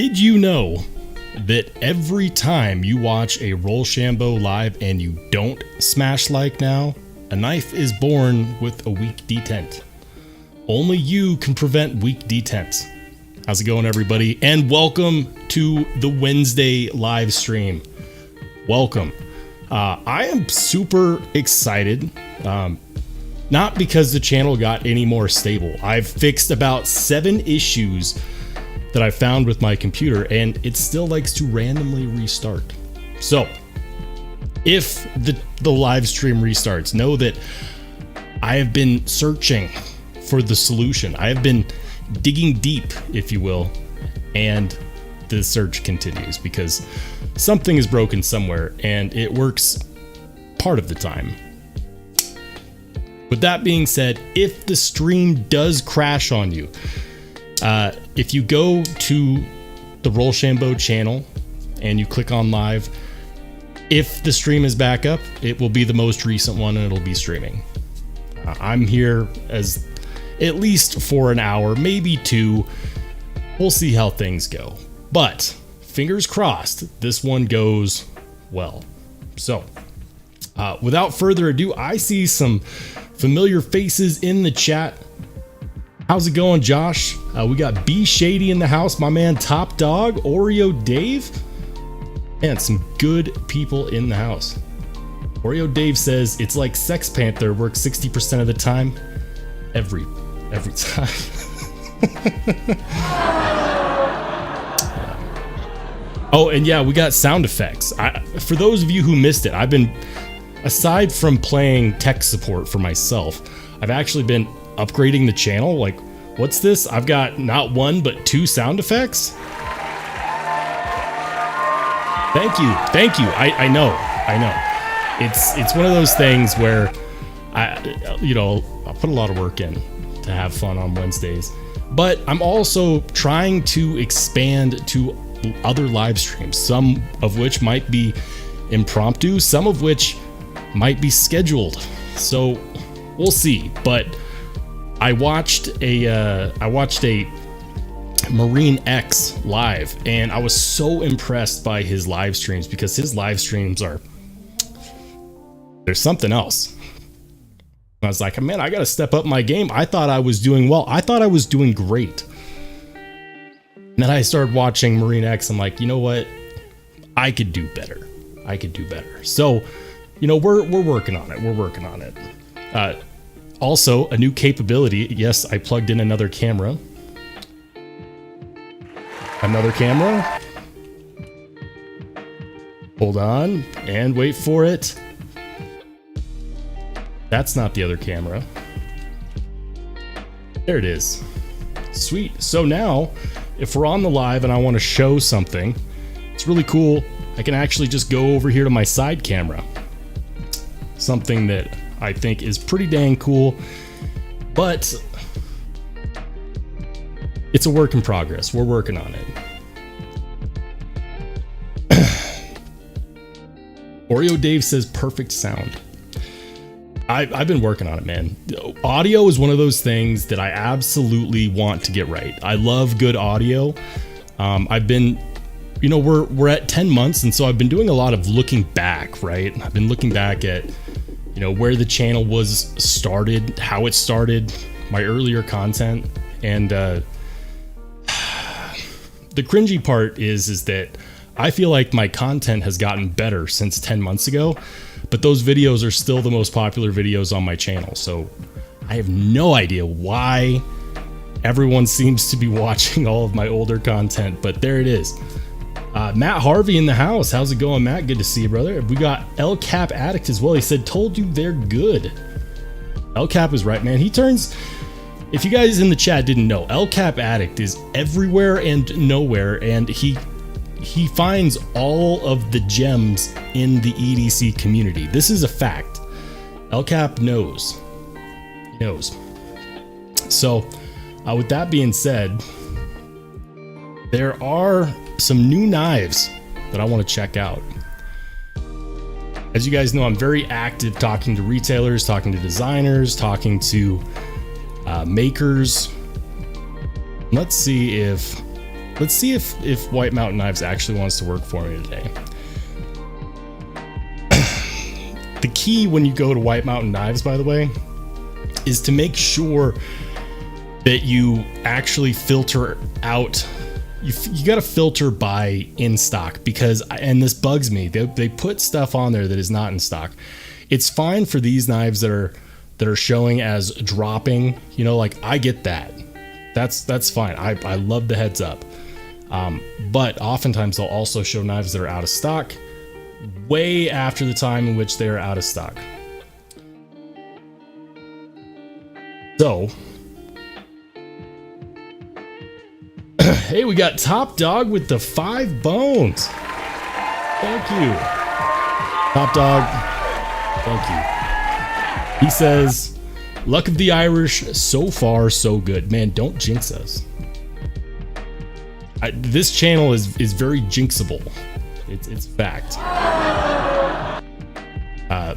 Did you know that every time you watch a Rollshambo live and you don't smash like now, a knife is born with a weak detent? Only you can prevent weak detents. How's it going, everybody? And welcome to the Wednesday live stream. Welcome. I am super excited. Not because the channel got any more stable. I've fixed about 7 issues that I found with my computer, and it still likes to randomly restart. So if the live stream restarts, know that I have been searching for the solution. I have been digging deep, if you will, and the search continues because something is broken somewhere, and it works part of the time. With that being said, if the stream does crash on you, if you go to the Rollshambo channel and you click on live, if the stream is back up, it will be the most recent one and it'll be streaming. I'm here as at least for an hour, maybe 2. We'll see how things go. But fingers crossed, this one goes well. So without further ado, I see some familiar faces in the chat. How's it going, Josh? We got B Shady in the house, my man Top Dog, Oreo Dave, and some good people in the house. Oreo Dave says it's like Sex Panther works 60% of the time, every time. Oh, and yeah, we got sound effects. For those of you who missed it, I've been, aside from playing tech support for myself, I've actually been upgrading the channel. Like, what's this? I've got not 1 but 2 sound effects. Thank you. I know. It's one of those things where I'll put a lot of work in to have fun on Wednesdays, but I'm also trying to expand to other live streams, some of which might be impromptu, some of which might be scheduled. So we'll see. But I watched a Marine X live, and I was so impressed by his live streams because his live streams there's something else. I was like, man, I got to step up my game. I thought I was doing well. I thought I was doing great. And then I started watching Marine X. I'm like, you know what? I could do better. So, we're working on it. We're working on it. Also, a new capability. Yes, I plugged in another camera. Hold on and wait for it. That's not the other camera. There it is. Sweet. So now, if we're on the live and I want to show something, it's really cool. I can actually just go over here to my side camera. Something that I think is pretty dang cool, but it's a work in progress. We're working on it. Oreo Dave says perfect sound. I've been working on it, man. Audio is one of those things that I absolutely want to get right. I love good audio. I've been, we're at 10 months, and so I've been doing a lot of looking back, right? I've been looking back at, where the channel was started, how it started, my earlier content, and the cringy part is that I feel like my content has gotten better since 10 months ago, but those videos are still the most popular videos on my channel. So I have no idea why everyone seems to be watching all of my older content, but there it is. Matt Harvey in the house. How's it going, Matt? Good to see you, brother. We got El Cap Addict as well. He said, told you they're good. El Cap is right, man. He turns, if you guys in the chat didn't know, El Cap Addict is everywhere and nowhere, and he finds all of the gems in the EDC community. This is a fact. El Cap knows. He knows. So, with that being said, there are some new knives that I want to check out. As you guys know, I'm very active talking to retailers, talking to designers, talking to makers. Let's see if let's see if White Mountain Knives actually wants to work for me today. The key when you go to White Mountain Knives, by the way, is to make sure that you actually filter out. You got to filter by in stock, because, and this bugs me, they put stuff on there that is not in stock. It's fine for these knives that are showing as dropping, you know, like I get that. That's fine. I love the heads up. But oftentimes they'll also show knives that are out of stock way after the time in which they are out of stock. So, hey, we got Top Dog with the 5 bones. Thank you. Top Dog, thank you. He says, luck of the Irish, so far so good. Man, don't jinx us. This channel is very jinxable. It's fact.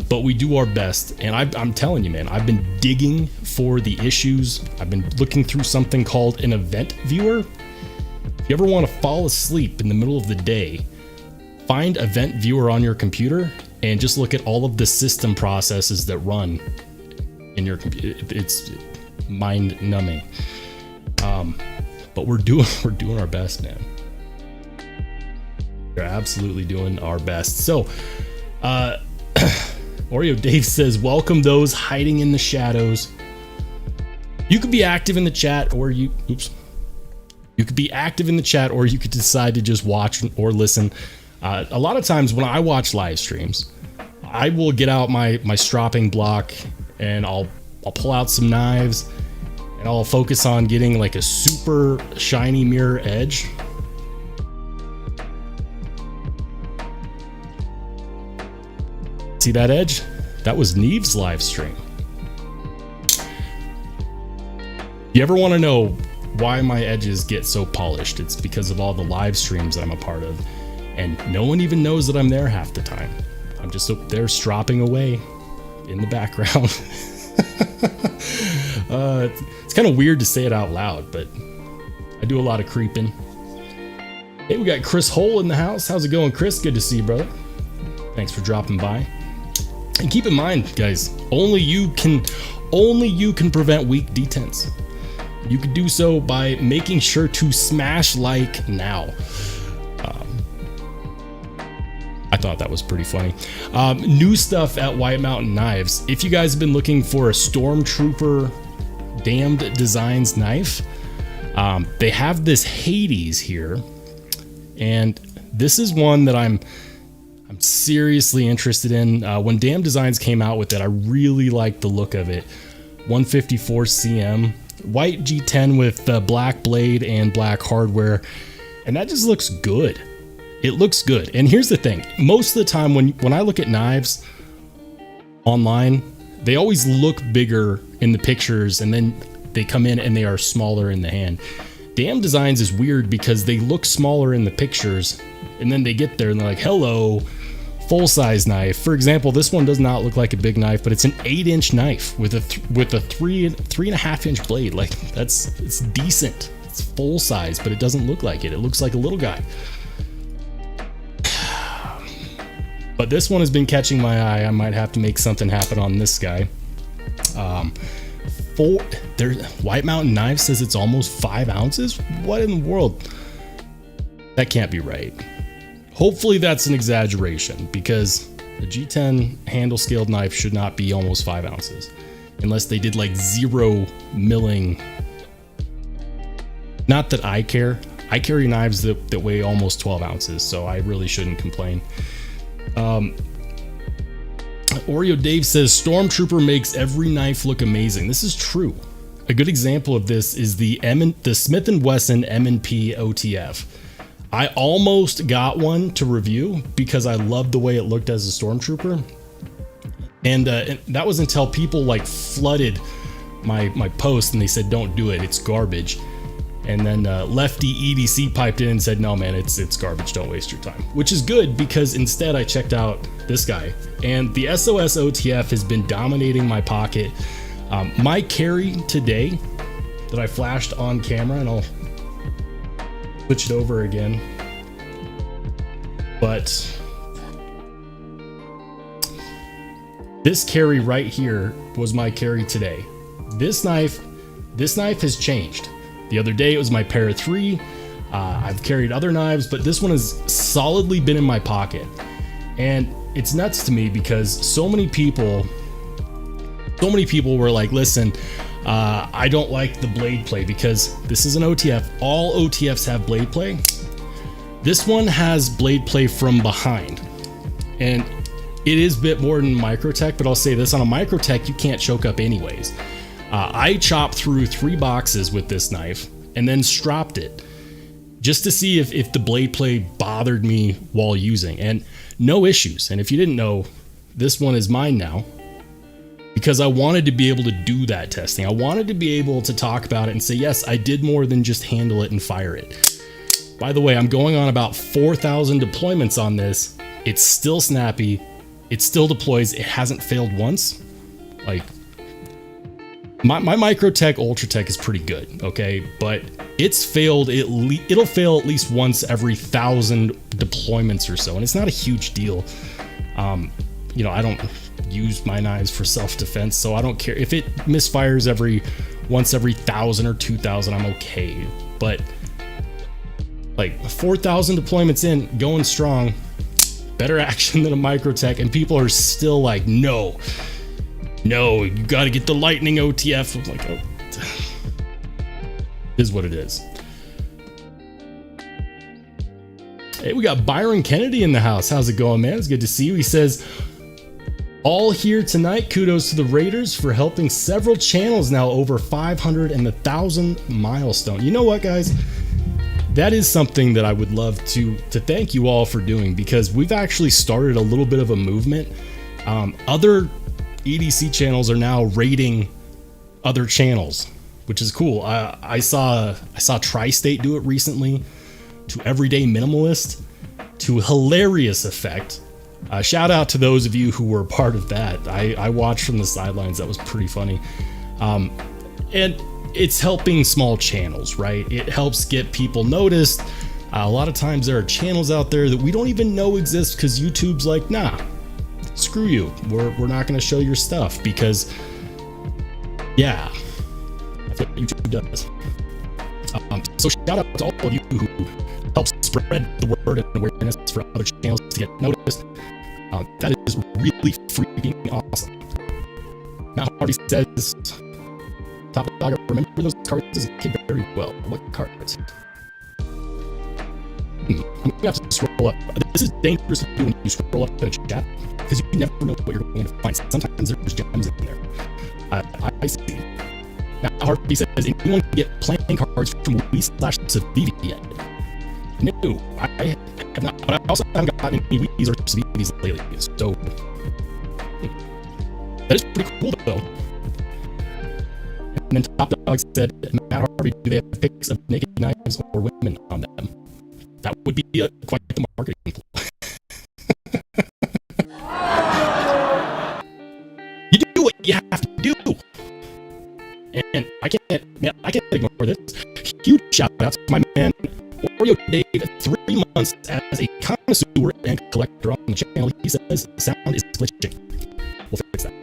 But we do our best, and I'm telling you, man, I've been digging for the issues. I've been looking through something called an event viewer. If you ever want to fall asleep in the middle of the day, find event viewer on your computer and just look at all of the system processes that run in your computer. It's mind numbing. But we're doing our best, man. We're absolutely doing our best. So, Oreo Dave says, welcome those hiding in the shadows. You could be active in the chat, or you could be active in the chat, or you could decide to just watch or listen. A lot of times when I watch live streams, I will get out my stropping block and I'll pull out some knives and I'll focus on getting like a super shiny mirror edge. See that edge? That was Neve's live stream. You ever want to know why my edges get so polished? It's because of all the live streams that I'm a part of, and no one even knows that I'm there half the time. I'm just up there stropping away in the background. It's kind of weird to say it out loud, but I do a lot of creeping. Hey, we got Chris Hole in the house. How's it going, Chris? Good to see you, brother. Thanks for dropping by. And keep in mind, guys, only you can prevent weak detents. You can do so by making sure to smash like now. I thought that was pretty funny. New stuff at White Mountain Knives. If you guys have been looking for a Stormtrooper Damned Designs knife, they have this Hades here, and this is one that I'm seriously interested in. When Damned Designs came out with it, I really liked the look of it. 154 cm, white G10 with black blade and black hardware, and that just looks good. It looks good. And here's the thing, most of the time when I look at knives online, they always look bigger in the pictures and then they come in and they are smaller in the hand. Damned Designs is weird because they look smaller in the pictures and then they get there and they're like, hello, full-size knife. For example, this one does not look like a big knife, but it's an 8-inch knife with a 3.5-inch blade. Like, it's decent. It's full size, but it doesn't look like it. It looks like a little guy. But this one has been catching my eye. I might have to make something happen on this guy. White Mountain Knives says it's almost 5 ounces. What in the world? That can't be right. Hopefully that's an exaggeration, because a G10 handle scaled knife should not be almost 5 ounces unless they did like 0 milling. Not that I care. I carry knives that weigh almost 12 ounces, so I really shouldn't complain. Oreo Dave says Stormtrooper makes every knife look amazing. This is true. A good example of this is the Smith & Wesson M&P OTF. I almost got one to review because I loved the way it looked as a Stormtrooper, and that was until people like flooded my post and they said don't do it, it's garbage. And then Lefty EDC piped in and said, no man, it's garbage, don't waste your time. Which is good, because instead I checked out this guy, and the SOS OTF has been dominating my pocket. My carry today that I flashed on camera, and I'll switch it over again. But this carry right here was my carry today. This knife has changed. The other day it was my Para 3. I've carried other knives, but this one has solidly been in my pocket. And it's nuts to me because so many people were like, listen, I don't like the blade play because this is an OTF. All OTFs have blade play. This one has blade play from behind. And it is a bit more than microtech, but I'll say this, on a microtech, you can't choke up anyways. I chopped through 3 boxes with this knife and then stropped it just to see if the blade play bothered me while using, and no issues. And if you didn't know, this one is mine now because I wanted to be able to do that testing. I wanted to be able to talk about it and say, yes, I did more than just handle it and fire it. By the way, I'm going on about 4,000 deployments on this. It's still snappy. It still deploys. It hasn't failed once. Like, my microtech ultratech is pretty good, okay, but it's failed. It'll fail at least once every 1,000 deployments or so, and it's not a huge deal. You know, I don't use my knives for self-defense, so I don't care if it misfires once every 1,000 or 2,000. I'm okay, but like 4,000 deployments in, going strong, better action than a microtech, and people are still like, no, you got to get the lightning OTF. I'm like, oh, is what it is. Hey, we got Byron Kennedy in the house. How's it going, man? It's good to see you. He says, all here tonight. Kudos to the Raiders for helping several channels now over 500 and the 1,000 milestone. You know what, guys? That is something that I would love to thank you all for doing, because we've actually started a little bit of a movement. Other EDC channels are now rating other channels, which is cool. I saw Tri-State do it recently, to Everyday Minimalist, to Hilarious Effect. Shout out to those of you who were part of that. I watched from the sidelines. That was pretty funny. And it's helping small channels, right? It helps get people noticed. A lot of times there are channels out there that we don't even know exist because YouTube's like, nah, screw you. We're not going to show your stuff because, yeah, that's what YouTube does. So shout out to all of you who help spread the word and awareness for other channels to get noticed. That is really freaking awesome. Matt Harvey says, Top Dog, I remember those cards as a kid very well. What cards? I'm gonna have to scroll up. This is dangerous to do when you scroll up in a chat, because you never know what you're going to find. Sometimes there's gems in there. I see. Matt Harvey says, anyone can get playing cards from Wii/civivi yet? No, I have not, but I also haven't gotten any Wii's or civivis lately, so that is pretty cool though. And then Top Dog said, Matt Harvey, do they have pics of naked knives or women on them? That would be quite the marketing tool. You do what you have to do. And I can't ignore this. Huge shout out to my man Oreo Dave, 3 months as a connoisseur and collector on the channel. He says sound is glitching. We'll fix that.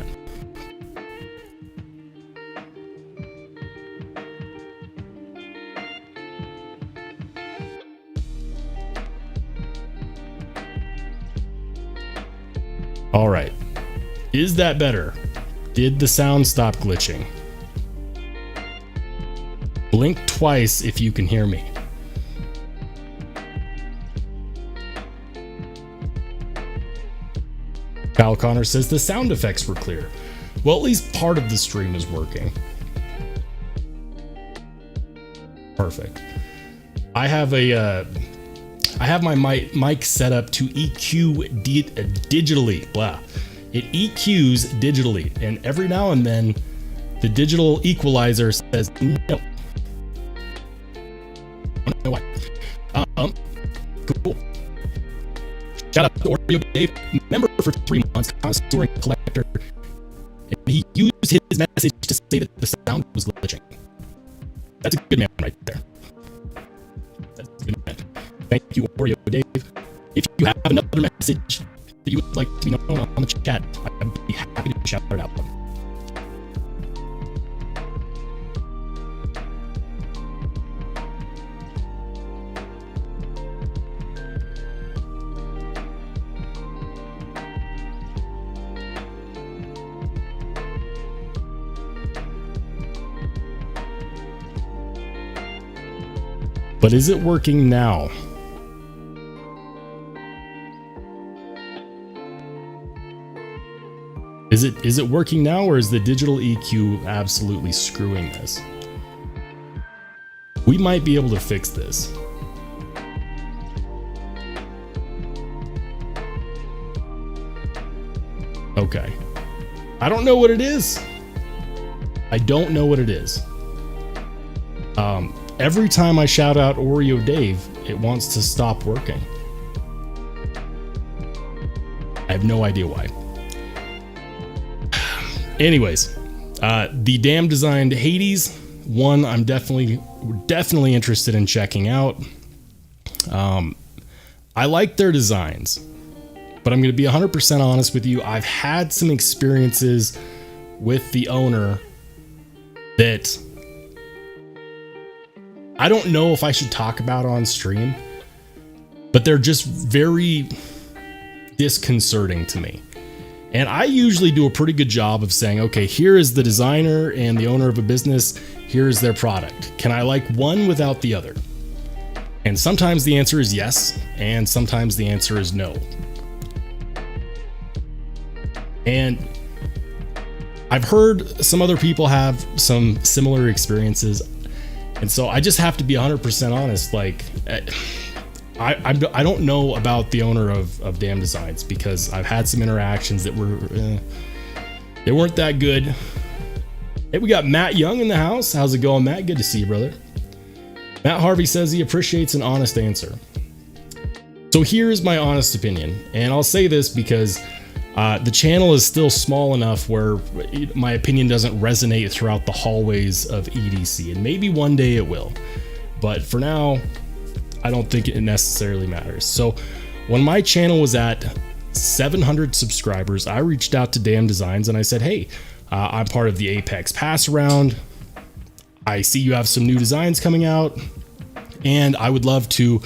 All right. Is that better? Did the sound stop glitching? Blink twice if you can hear me. Kyle Connor says the sound effects were clear. Well, at least part of the stream is working. Perfect. I have my mic set up to EQ digitally. Blah. It EQs digitally, and every now and then the digital equalizer says no. I don't know why. Cool. Shout out to Oreo Dave, member for 3 months, connoisseur and collector. And he used his message to say that the sound was glitching. That's a good man right there. That's a good Thank you, Oreo Dave. If you have another message that you would like to be known on the chat, I'd be happy to shout it out. But is it working now? Is it working now, or is the digital EQ absolutely screwing this? We might be able to fix this. Okay. I don't know what it is. I don't know what it is. Every time I shout out Oreo Dave, it wants to stop working. I have no idea why. Anyways, the Damn designed Hades one, I'm definitely interested in checking out. I like their designs, but I'm going to be 100% honest with you. I've had some experiences with the owner that I don't know if I should talk about on stream, but they're just very disconcerting to me. And I usually do a pretty good job of saying, okay, here is the designer and the owner of a business. Here's their product. Can I like one without the other? And sometimes the answer is yes, and sometimes the answer is no. And I've heard some other people have some similar experiences. And so I just have to be 100% honest. Like, I don't know about the owner of Damn Designs, because I've had some interactions that were, they weren't that good. Hey, we got Matt Young in the house. How's it going, Matt? Good to see you, brother. Matt Harvey says he appreciates an honest answer. So here's my honest opinion. And I'll say this because the channel is still small enough where my opinion doesn't resonate throughout the hallways of EDC. And maybe one day it will. But for now, I don't think it necessarily matters. So when my channel was at 700 subscribers, I reached out to Damn Designs and I said, hey, I'm part of the Apex Pass round. I see you have some new designs coming out, and I would love to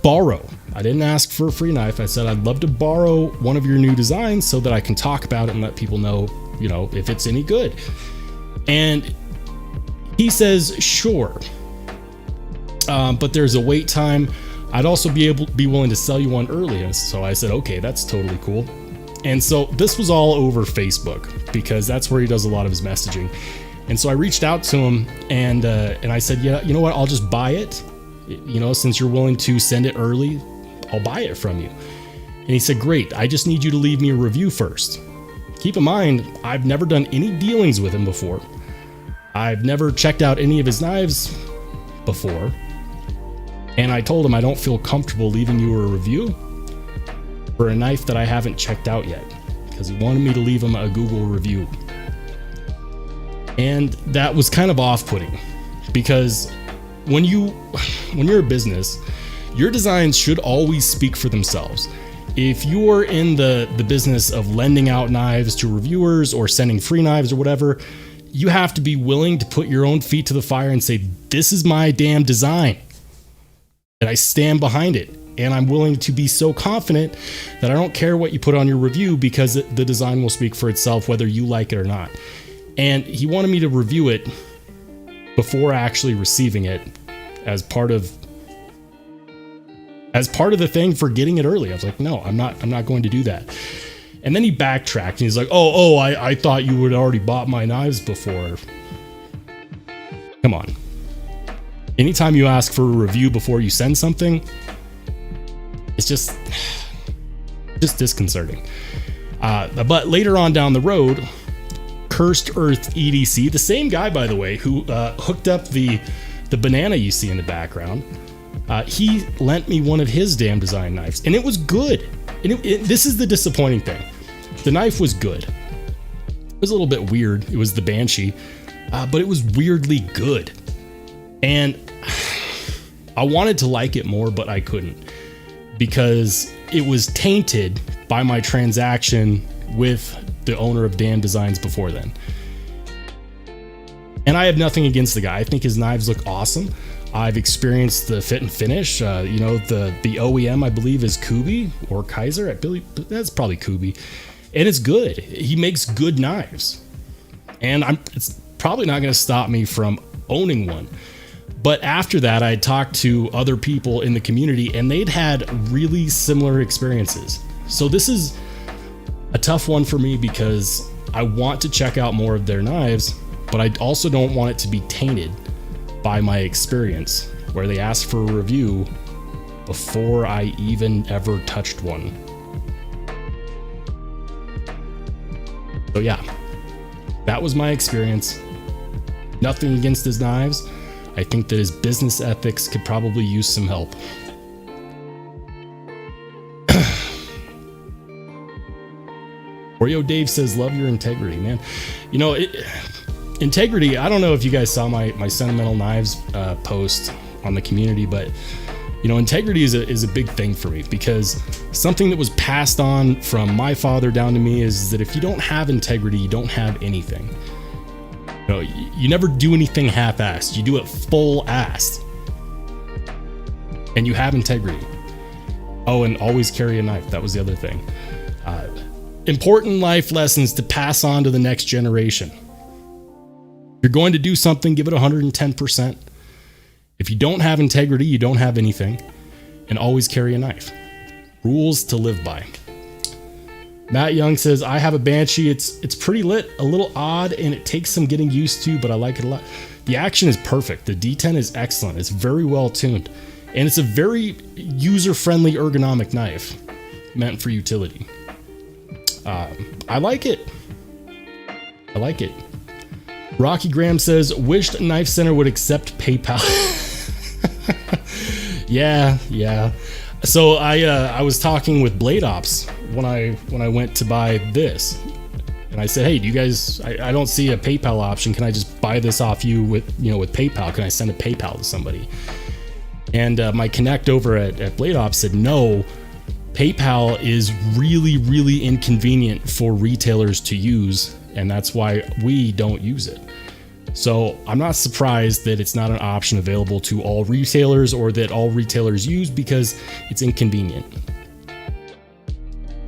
borrow. I didn't ask for a free knife. I said I'd love to borrow one of your new designs so that I can talk about it and let people know, you know, if it's any good. And he says, sure. But there's a wait time. I'd also be willing to sell you one early. And so I said, okay, that's totally cool. And so this was all over Facebook, because that's where he does a lot of his messaging. And so I reached out to him and I said, yeah, you know what? I'll just buy it. You know, since you're willing to send it early, I'll buy it from you. And he said, great. I just need you to leave me a review first. Keep in mind, I've never done any dealings with him before. I've never checked out any of his knives before. And I told him I don't feel comfortable leaving you a review for a knife that I haven't checked out yet, because he wanted me to leave him a Google review. And that was kind of off-putting, because when you're a business, your designs should always speak for themselves. If you're in the business of lending out knives to reviewers or sending free knives or whatever, you have to be willing to put your own feet to the fire and say, this is my damn design, and I stand behind it. And I'm willing to be so confident that I don't care what you put on your review, because the design will speak for itself whether you like it or not. And he wanted me to review it before actually receiving it as part of the thing for getting it early. I was like, no, I'm not going to do that. And then he backtracked and he's like, I thought you had already bought my knives before. Come on. Anytime you ask for a review before you send something, it's just disconcerting. But later on down the road, Cursed Earth EDC, the same guy, by the way, who hooked up the banana you see in the background, he lent me one of his Damn Design knives, and it was good. And this is the disappointing thing. The knife was good. It was a little bit weird. It was the Banshee, but it was weirdly good. And I wanted to like it more, but I couldn't, because it was tainted by my transaction with the owner of Dan Designs before then. And I have nothing against the guy. I think his knives look awesome. I've experienced the fit and finish. You know, the OEM, I believe, is Kubi or Kaiser at Billy. That's probably Kubi. And it's good. He makes good knives. And it's probably not going to stop me from owning one. But after that, I talked to other people in the community, and they'd had really similar experiences. So this is a tough one for me, because I want to check out more of their knives, but I also don't want it to be tainted by my experience, where they asked for a review before I even ever touched one. So yeah, that was my experience. Nothing against his knives. I think that his business ethics could probably use some help. Oreo Dave says, love your integrity, man. You know, integrity, I don't know if you guys saw my Sentimental Knives post on the community, but you know, integrity is a big thing for me, because something that was passed on from my father down to me is that if you don't have integrity, you don't have anything. You know, you never do anything half-assed. You do it full-assed. And you have integrity. Oh, and always carry a knife. That was the other thing. Important life lessons to pass on to the next generation. If you're going to do something, give it 110%. If you don't have integrity, you don't have anything. And always carry a knife. Rules to live by. Matt Young says, I have a Banshee. It's pretty lit, a little odd, and it takes some getting used to, but I like it a lot. The action is perfect. The D10 is excellent. It's very well tuned. And it's a very user-friendly ergonomic knife meant for utility. I like it. I like it. Rocky Graham says, wished Knife Center would accept PayPal. Yeah. So I was talking with Blade Ops when I went to buy this, and I said, hey, do you guys, I don't see a PayPal option. Can I just buy this off you with PayPal? Can I send a PayPal to somebody? And my connect over at Blade Ops said, no, PayPal is really, really inconvenient for retailers to use, and that's why we don't use it. So I'm not surprised that it's not an option available to all retailers, or that all retailers use, because it's inconvenient.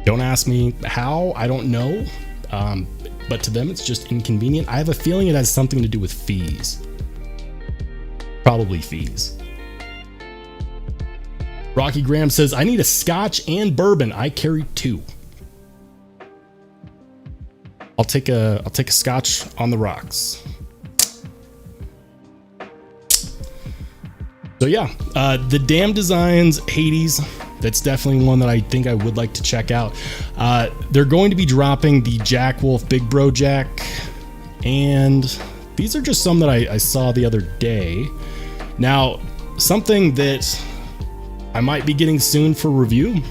Don't ask me how, I don't know. But to them, it's just inconvenient. I have a feeling it has something to do with fees. Probably fees. Rocky Graham says, I need a scotch and bourbon. I carry 2. I'll take a scotch on the rocks. So yeah, the Damn Designs Hades, that's definitely one that I think I would like to check out. They're going to be dropping the Jack Wolf Big Bro Jack, and these are just some that I saw the other day. Now, something that I might be getting soon for review.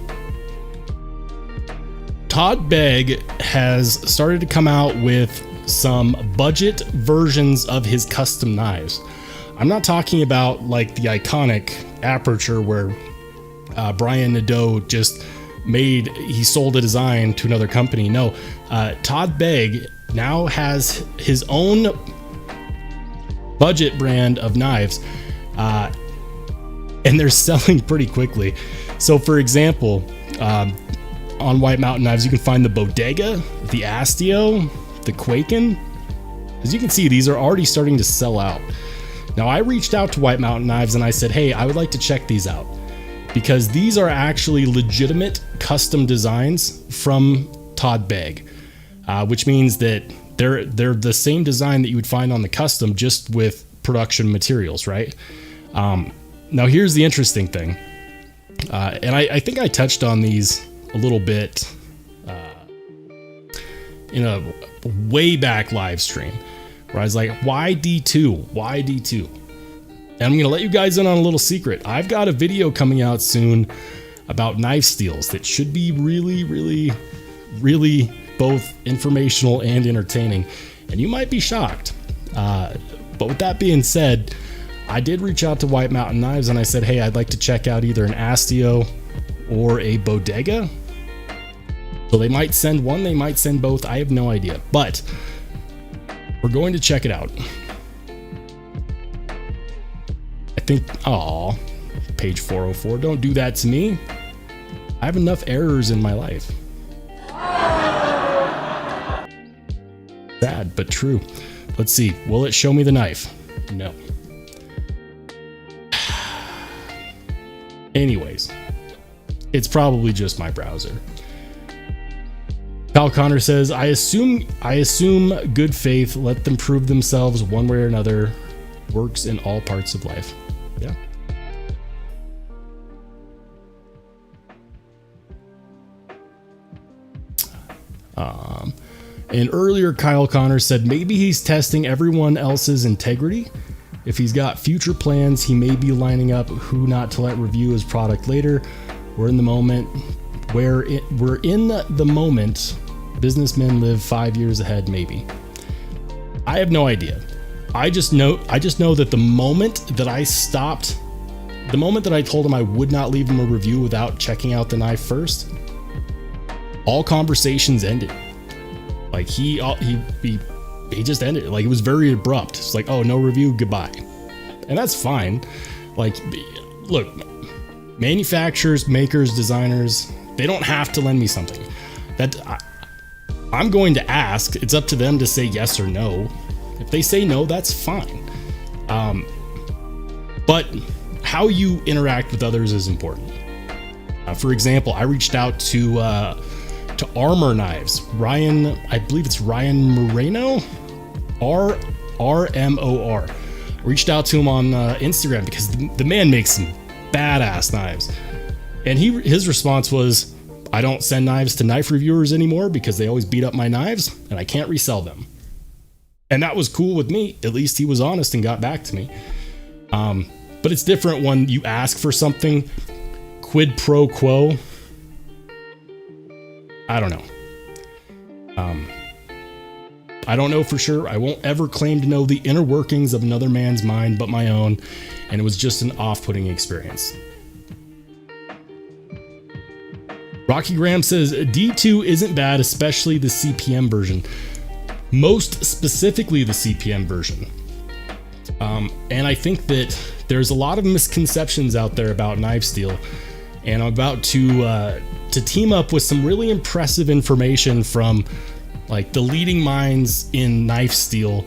Todd Begg has started to come out with some budget versions of his custom knives. I'm not talking about like the iconic Aperture where Brian Nadeau just he sold a design to another company. No, Todd Begg now has his own budget brand of knives. And they're selling pretty quickly. So for example, on White Mountain Knives, you can find the Bodega, the Astio, the Quaken. As you can see, these are already starting to sell out. Now, I reached out to White Mountain Knives and I said, hey, I would like to check these out, because these are actually legitimate custom designs from Todd Begg, which means that they're the same design that you would find on the custom, just with production materials, right? Now, here's the interesting thing, and I think I touched on these a little bit in a way back live stream, where I was like, why D2? Why D2? And I'm going to let you guys in on a little secret. I've got a video coming out soon about knife steels that should be really, really, really both informational and entertaining, and you might be shocked. But with that being said, I did reach out to White Mountain Knives and I said, hey, I'd like to check out either an Astio or a Bodega. So they might send one, they might send both. I have no idea, but we're going to check it out. I think, oh, page 404, don't do that to me. I have enough errors in my life. Sad, but true. Let's see, will it show me the knife? No. Anyways, it's probably just my browser. Kyle Connor says, I assume good faith, let them prove themselves one way or another, works in all parts of life. Yeah. And earlier Kyle Connor said maybe he's testing everyone else's integrity. If he's got future plans, he may be lining up who not to let review his product later. We're in the moment. We're in the moment. Businessmen live 5 years ahead, maybe. I have no idea. I just know that the moment that I told him I would not leave him a review without checking out the knife first, all conversations ended. Like he just ended it. Like it was very abrupt. It's like, oh, no review, goodbye. And that's fine. Like, look, manufacturers, makers, designers, they don't have to lend me something. I'm going to ask. It's up to them to say yes or no. If they say no, that's fine. But how you interact with others is important. For example, I reached out to Armor Knives. Ryan, I believe it's Ryan Moreno, RMOR. Reached out to him on Instagram because the man makes some badass knives. And his response was, I don't send knives to knife reviewers anymore because they always beat up my knives and I can't resell them. And that was cool with me. At least he was honest and got back to me. But it's different when you ask for something quid pro quo. I don't know. I don't know for sure. I won't ever claim to know the inner workings of another man's mind but my own, and it was just an off-putting experience. Rocky Graham says, D2 isn't bad, especially the CPM version. Most specifically the CPM version. And I think that there's a lot of misconceptions out there about knife steel, and I'm about to team up with some really impressive information from like the leading minds in knife steel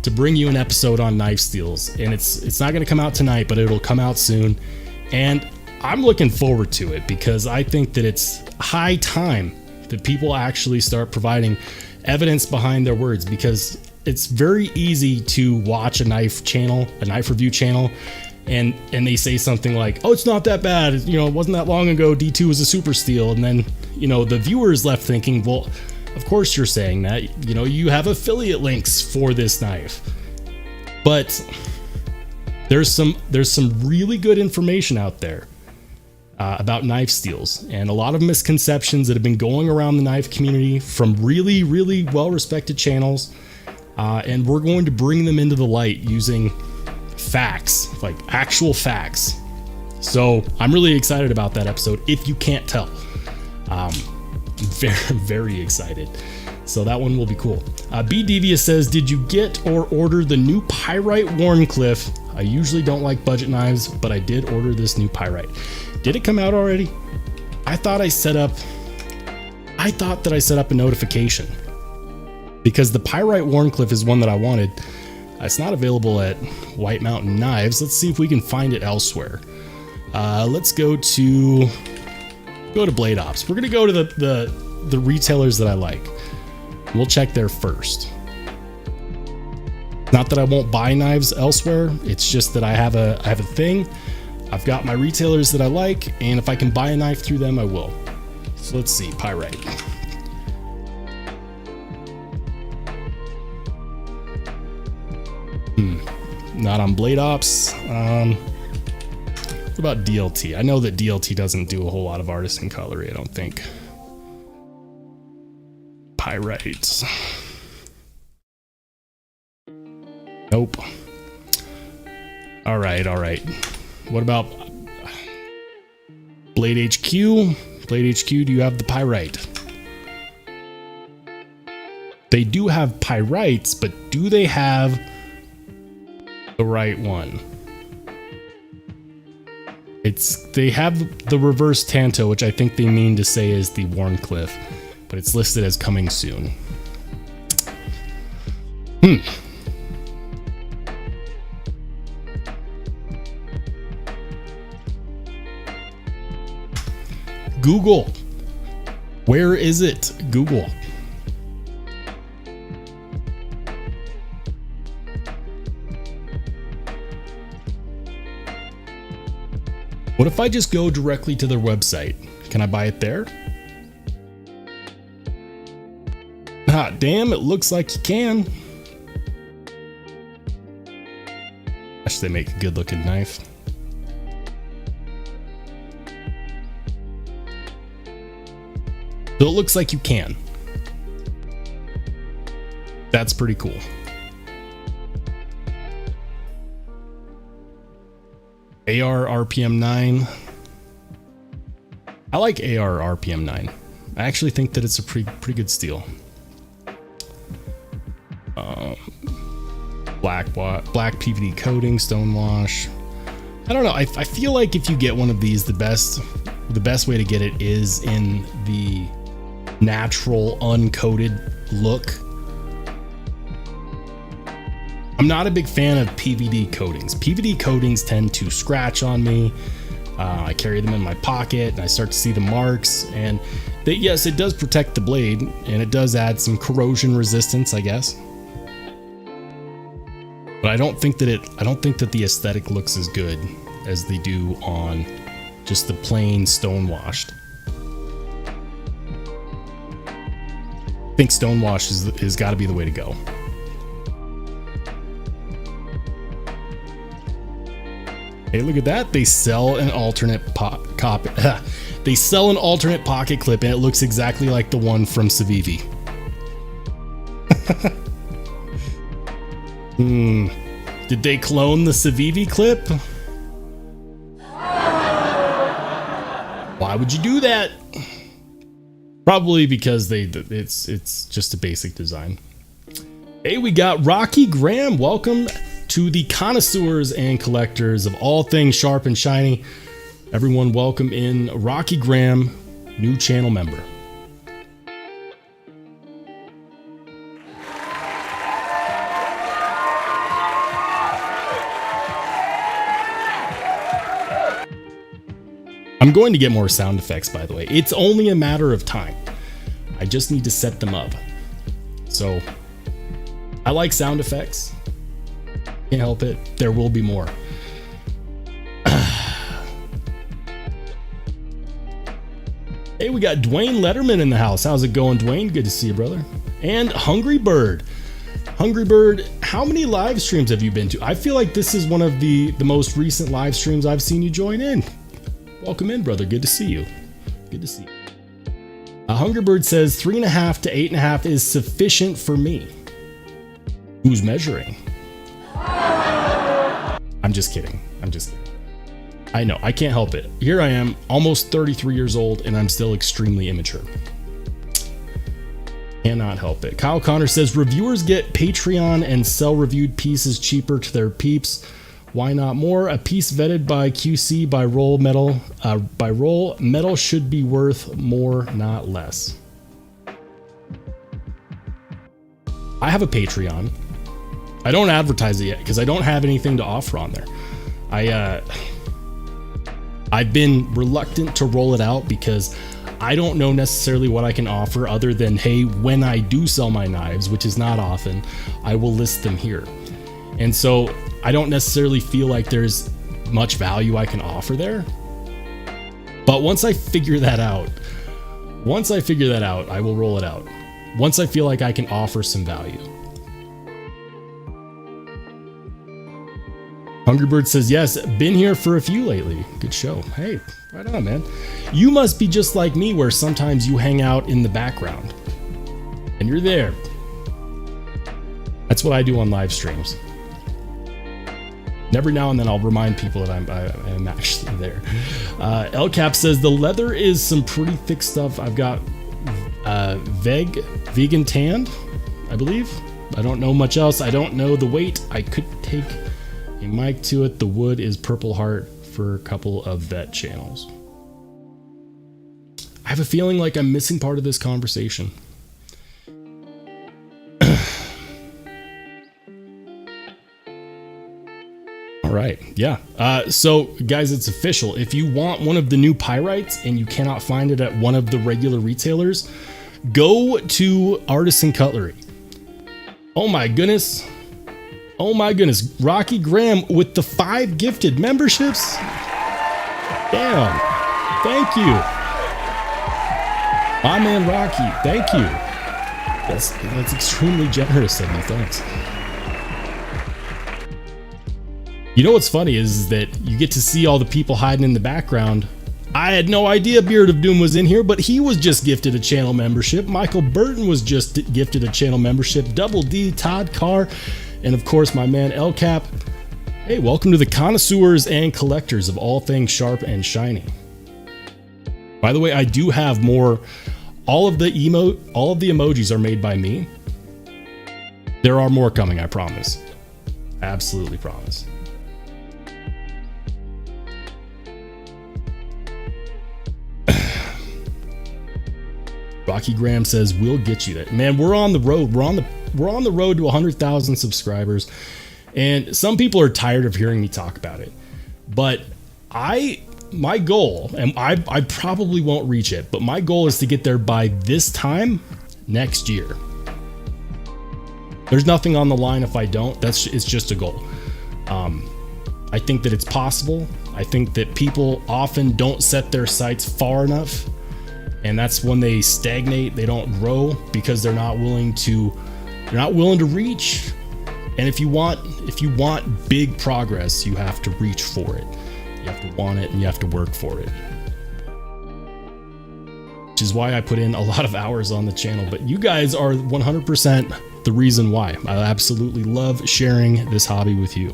to bring you an episode on knife steels. And it's not going to come out tonight, but it'll come out soon. And I'm looking forward to it because I think that it's high time that people actually start providing evidence behind their words, because it's very easy to watch a knife review channel, and they say something like, oh, it's not that bad. You know, it wasn't that long ago D2 was a super steel. And then, you know, the viewer is left thinking, well, of course you're saying that, you know, you have affiliate links for this knife. But there's some really good information out there about knife steels, and a lot of misconceptions that have been going around the knife community from really, really well-respected channels. And we're going to bring them into the light using facts, like actual facts. So I'm really excited about that episode, if you can't tell. Very, very excited. So that one will be cool. B Devious says, did you get or order the new Pyrite Wharncliffe? I usually don't like budget knives, but I did order this new Pyrite. Did it come out already? I thought that I set up a notification, because the Pyrite Wharncliffe is one that I wanted. It's not available at White Mountain Knives. Let's see if we can find it elsewhere. Let's go to Blade Ops. We're gonna go to the retailers that I like. We'll check there first. Not that I won't buy knives elsewhere. It's just that I have a thing. I've got my retailers that I like, and if I can buy a knife through them, I will. So let's see, Pyrite. Not on Blade Ops. What about DLT? I know that DLT doesn't do a whole lot of artisan cutlery, I don't think. Pyrite. Nope. All right. What about Blade HQ? Blade HQ, do you have the pyrite? They do have pyrites, but do they have the right one? They have the reverse Tanto, which I think they mean to say is the Warncliffe, but it's listed as coming soon. Google. Where is it? Google. What if I just go directly to their website? Can I buy it there? Ah, damn, it looks like you can. Gosh, they make a good looking knife. So it looks like you can. That's pretty cool. AR RPM 9. I like AR RPM 9. I actually think that it's a pretty good steel. Black PVD coating, stonewash. I don't know. I feel like if you get one of these, the best way to get it is in the natural uncoated look. I'm not a big fan of PVD coatings. PVD coatings tend to scratch on me. I carry them in my pocket and I start to see the marks, and yes, it does protect the blade and it does add some corrosion resistance, I guess. But I don't think that the aesthetic looks as good as they do on just the plain stonewashed. I think stonewash is got to be the way to go. Hey, look at that! They sell an alternate They sell an alternate pocket clip, and it looks exactly like the one from Civivi. Did they clone the Civivi clip? Why would you do that? Probably because it's just a basic design. Hey, we got Rocky Graham. Welcome to the connoisseurs and collectors of all things sharp and shiny. Everyone, welcome in Rocky Graham, new channel member. I'm going to get more sound effects, by the way. It's only a matter of time. I just need to set them up. So, I like sound effects. Can't help it. There will be more. Hey, we got Dwayne Letterman in the house. How's it going, Dwayne? Good to see you, brother. And Hungry Bird. Hungry Bird, how many live streams have you been to? I feel like this is one of the most recent live streams I've seen you join in. Welcome in, brother. Good to see you. Good to see you. Hungry Bird says 3.5 to 8.5 is sufficient for me. Who's measuring? I'm just kidding. I know, I can't help it. Here I am, almost 33 years old, and I'm still extremely immature. Cannot help it. Kyle Connor says, reviewers get Patreon and sell reviewed pieces cheaper to their peeps. Why not more? A piece vetted by QC by Roll Metal should be worth more, not less. I have a Patreon. I don't advertise it yet because I don't have anything to offer on there. I've been reluctant to roll it out because I don't know necessarily what I can offer other than, hey, when I do sell my knives, which is not often, I will list them here. And so I don't necessarily feel like there's much value I can offer there. But once I figure that out, I will roll it out. Once I feel like I can offer some value. Hungry Bird says, yes, been here for a few lately. Good show. Hey, right on, man. You must be just like me where sometimes you hang out in the background. And you're there. That's what I do on live streams. Every now and then I'll remind people that I'm actually there. LCap says the leather is some pretty thick stuff. I've got vegan tanned, I believe. I don't know much else. I don't know the weight. I could take a mic to it. The wood is Purple Heart for a couple of vet channels. I have a feeling like I'm missing part of this conversation. All right, yeah. So guys, it's official. If you want one of the new pyrites and you cannot find it at one of the regular retailers, go to Artisan Cutlery. Oh my goodness. Oh my goodness. Rocky Graham with the 5 gifted memberships. Damn. Thank you. My man Rocky, thank you. That's extremely generous of you. Thanks. You know what's funny is that you get to see all the people hiding in the background. I had no idea Beard of Doom was in here, but he was just gifted a channel membership. Michael Burton was just gifted a channel membership. Double D, Todd Carr, and of course my man LCap. Hey, welcome to the connoisseurs and collectors of all things sharp and shiny. By the way, I do have more. All of the emojis are made by me. There are more coming, I promise. Absolutely promise. Rocky Graham says we'll get you that. Man, we're on the road. We're on the road to 100,000 subscribers, and some people are tired of hearing me talk about it. But my goal, and I probably won't reach it, but my goal is to get there by this time next year. There's nothing on the line if I don't. It's just a goal. I think that it's possible. I think that people often don't set their sights far enough. And that's when they stagnate, they don't grow because they're not willing to reach. And if you want big progress, you have to reach for it. You have to want it and you have to work for it. Which is why I put in a lot of hours on the channel, but you guys are 100% the reason why. I absolutely love sharing this hobby with you.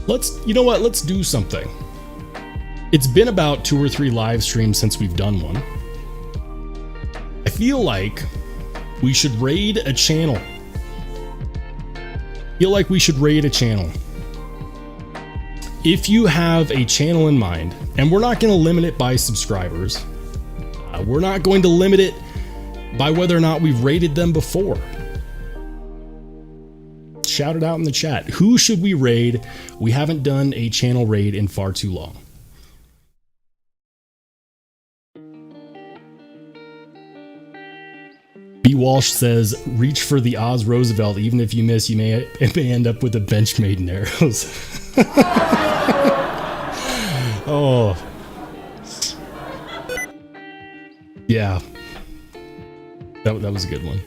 Let's do something. It's been about 2 or 3 live streams since we've done one. I feel like we should raid a channel. If you have a channel in mind, and we're not going to limit it by subscribers. We're not going to limit it by whether or not we've raided them before. Shout it out in the chat. Who should we raid? We haven't done a channel raid in far too long. B. Walsh says, reach for the Oz Roosevelt. Even if you miss, you may end up with a benchmade arrows. Oh. Yeah. That was a good one.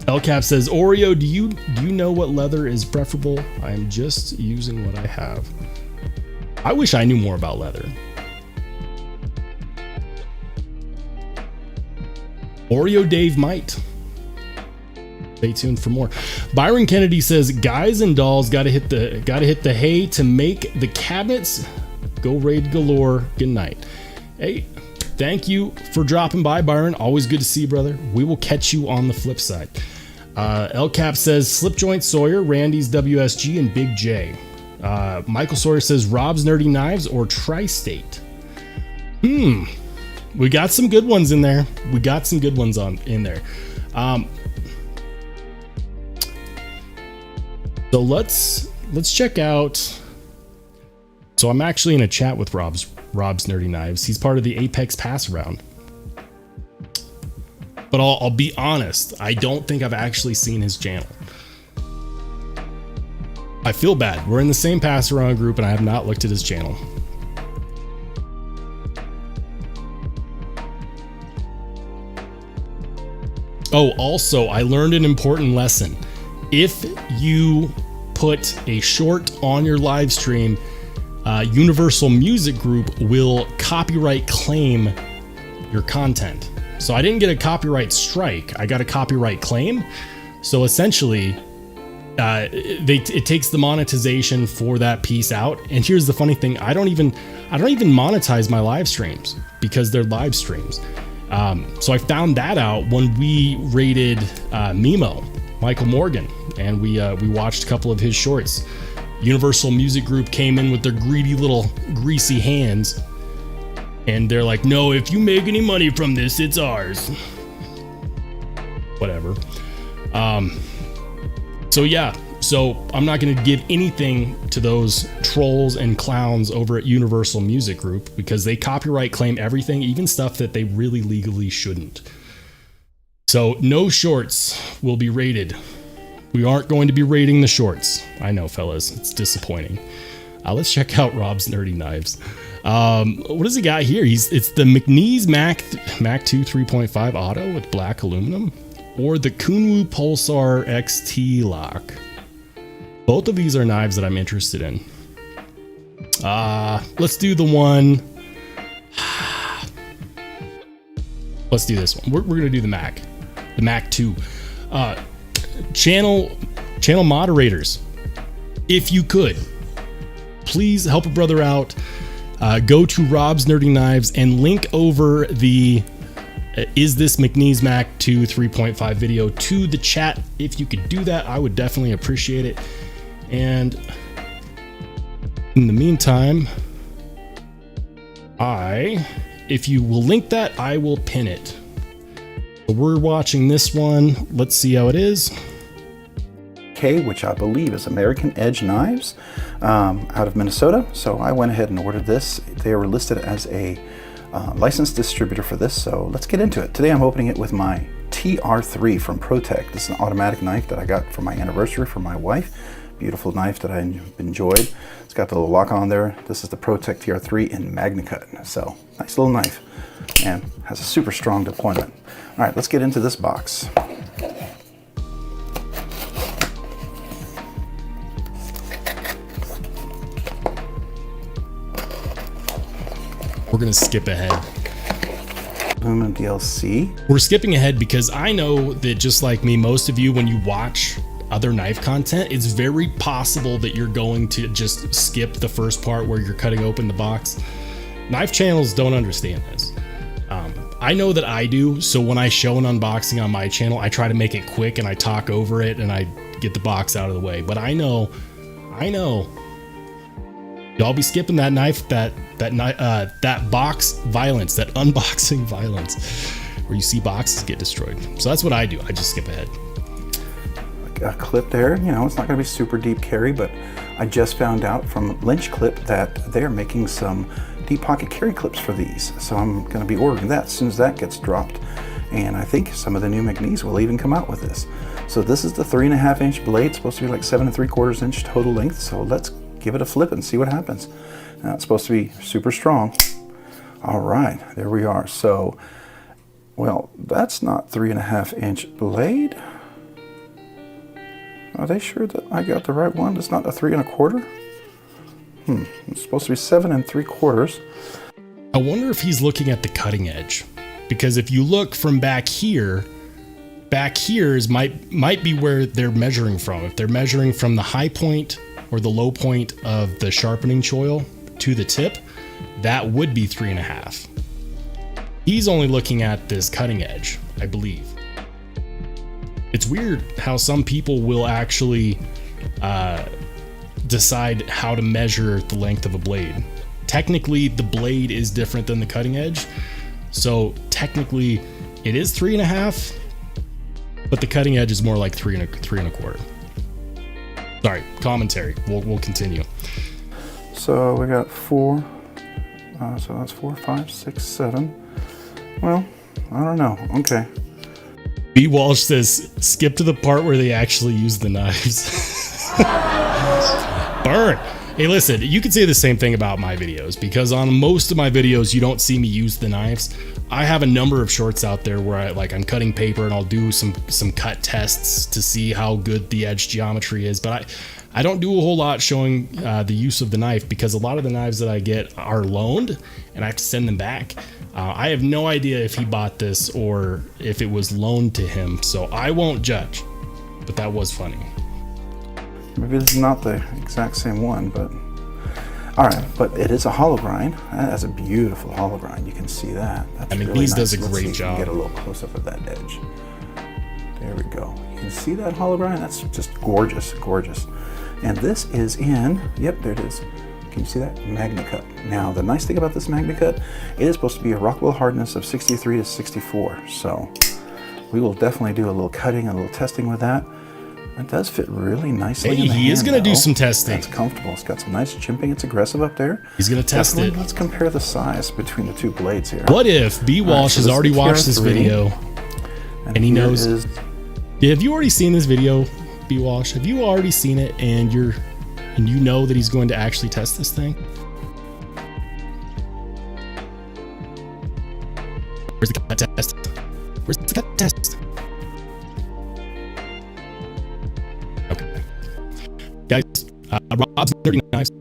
LCap says, Oreo, do you know what leather is preferable? I'm just using what I have. I wish I knew more about leather. Oreo Dave might. Stay tuned for more. Byron Kennedy says, guys and dolls gotta hit the hay to make the cabinets go raid galore. Good night. Hey, thank you for dropping by, Byron. Always good to see you, brother. We will catch you on the flip side. LCap says Slipjoint Sawyer, Randy's WSG, and Big J. Michael Sawyer says Rob's Nerdy Knives or Tri-State. We got some good ones in there. In there. So let's check out. So I'm actually in a chat with Rob's Nerdy Knives. He's part of the Apex Pass Around. But I'll be honest, I don't think I've actually seen his channel. I feel bad. We're in the same pass around group and I have not looked at his channel. Oh, also, I learned an important lesson. If you put a short on your live stream, Universal Music Group will copyright claim your content. So I didn't get a copyright strike, I got a copyright claim. So essentially, it takes the monetization for that piece out. And here's the funny thing: I don't even monetize my live streams because they're live streams. So I found that out when we raided Mimo, Michael Morgan, and we watched a couple of his shorts. Universal Music Group came in with their greedy little greasy hands, and they're like, "No, if you make any money from this, it's ours." Whatever. So yeah, so I'm not going to give anything to those trolls and clowns over at Universal Music Group because they copyright claim everything, even stuff that they really legally shouldn't. So no shorts will be rated. We aren't going to be rating the shorts. I know, fellas, it's disappointing. Let's check out Rob's Nerdy Knives. What does he got here? It's the McNeese Mac 2 3.5 Auto with black aluminum, or the Kunwu Pulsar XT Lock. Both of these are knives that I'm interested in. Let's do the one. Let's do this one. We're gonna do the Mac 2. Channel moderators, if you could, please help a brother out. Go to Rob's Nerdy Knives and link over the Is This McNeese Mac 2 3.5 video to the chat. If you could do that, I would definitely appreciate it. And in the meantime, if you will link that, I will pin it. So we're watching this one. Let's see how it is. Which I believe is American Edge Knives, out of Minnesota. So I went ahead and ordered this. They were listed as a licensed distributor for this, so let's get into it. Today I'm opening it with my TR3 from ProTech. This is an automatic knife that I got for my anniversary for my wife. Beautiful knife that I enjoyed. It's got the little lock on there. This is the ProTech TR3 in MagnaCut. So nice little knife and has a super strong deployment. All right, let's get into this box. We're gonna skip ahead. Aluminum DLC. We're skipping ahead because I know that, just like me, most of you, when you watch other knife content, it's very possible that you're going to just skip the first part where you're cutting open the box. Knife channels don't understand this. I know that I do, so when I show an unboxing on my channel, I try to make it quick and I talk over it and I get the box out of the way. But I know, y'all be skipping that knife, that box violence, that unboxing violence, where you see boxes get destroyed. So that's what I do. I just skip ahead. A clip there, you know, it's not going to be super deep carry, but I just found out from Lynch Clip that they're making some deep pocket carry clips for these. So I'm going to be ordering that as soon as that gets dropped. And I think some of the new McNeese will even come out with this. So this is the 3.5 inch blade, supposed to be like 7 3/4 inch total length. So let's give it a flip and see what happens. Now it's supposed to be super strong. All right, there we are. So, well, that's not 3.5 inch blade. Are they sure that I got the right one? It's not a 3 1/4. It's supposed to be 7 3/4. I wonder if he's looking at the cutting edge, because if you look from back here is might be where they're measuring from. If they're measuring from the high point or the low point of the sharpening choil to the tip, that would be 3.5. He's only looking at this cutting edge, I believe. It's weird how some people will actually decide how to measure the length of a blade. Technically, the blade is different than the cutting edge, so technically it is 3.5, but the cutting edge is more like 3 1/4. Sorry, commentary. We'll continue. So we got 4. So that's 4, 5, 6, 7. Well, I don't know. Okay. B. Walsh says, skip to the part where they actually use the knives. Burn. Hey, listen, you could say the same thing about my videos, because on most of my videos, you don't see me use the knives. I have a number of shorts out there where I'm cutting paper and I'll do some cut tests to see how good the edge geometry is. But I don't do a whole lot showing the use of the knife because a lot of the knives that I get are loaned and I have to send them back. I have no idea if he bought this or if it was loaned to him, so I won't judge, but that was funny. Maybe this is not the exact same one, but all right, but it is a hollow grind. That's a beautiful hollow grind. You can see that. That's really these nice. does a Let's great see if we job. can get a little close up of that edge. There we go. You can see that hollow grind? That's just gorgeous, gorgeous. And this is in, yep, there it is. Can you see that? Magna Cut. Now, the nice thing about this Magna Cut, it is supposed to be a Rockwell hardness of 63 to 64. So we will definitely do a little cutting, a little testing with that. It does fit really nicely. Hey, in the he is hand, going to do though. some testing. It's comfortable. It's got some nice chimping. It's aggressive up there. He's going to test it. Let's compare the size between the two blades here. What if B. Walsh has already watched this video and he knows? Yeah, have you already seen this video, B. Walsh? Have you already seen it and you know that he's going to actually test this thing? Where's the cut test? Where's the cut test? Okay. Guys, Rob's Dirty Knives.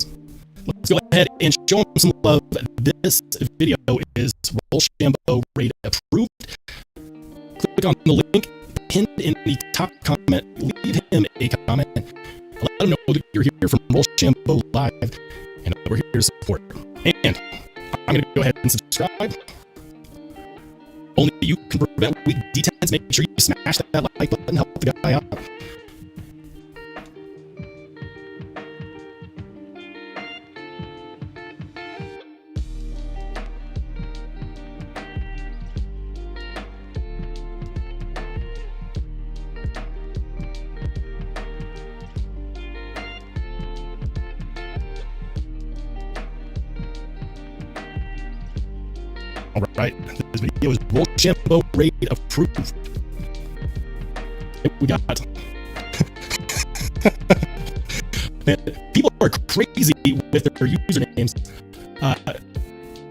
Let's go ahead and show him some love. This video is Rollshambo Raid approved. Click on the link pinned in the top comment. Leave him a comment. Let him know that you're here from Rollshambo Live and we're here to support. And I'm going to go ahead and subscribe. Only you can prevent weak D10s. Make sure you smash that like button, help the guy out. All right, this video is Rollshambo Raid approved. We got man, people are crazy with their usernames.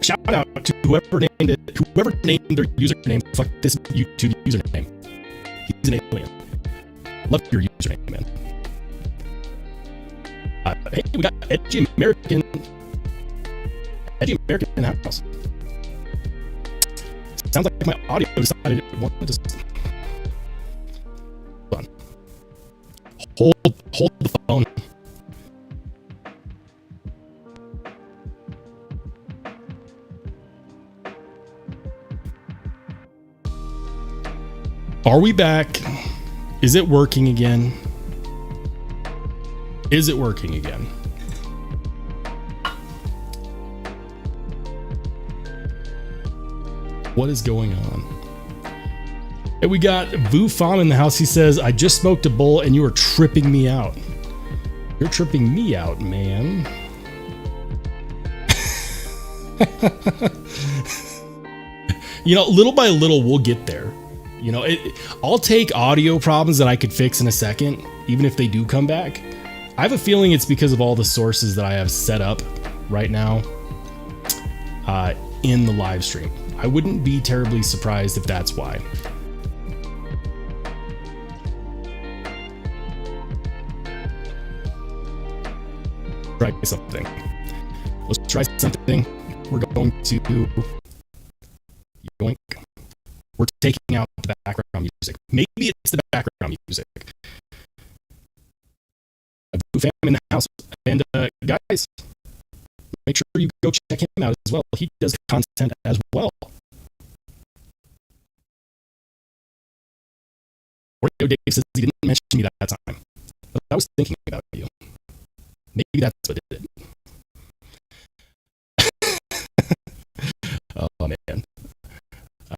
Shout out to whoever named it, whoever named their username. Fuck this YouTube username. He's an alien. Love your username, man. Hey, we got Edgy American in the house. Sounds like my audio decided it wanted to. Hold on. Hold the phone. Are we back? Is it working again? Is it working again? What is going on? Hey, we got Vu Fam in the house. He says, I just smoked a bowl and you are tripping me out. You're tripping me out, man. You know, little by little, we'll get there. You know, I'll take audio problems that I could fix in a second, even if they do come back. I have a feeling it's because of all the sources that I have set up right now in the live stream. I wouldn't be terribly surprised if that's why. Try something. Let's try something. We're going to yoink. We're taking out the background music. Maybe it's the background music. A fam in the house. And guys, make sure you go check him out as well. He does content as well. Oreo Dave says he didn't mention me that time, but I was thinking about you. Maybe that's what did it. Oh man.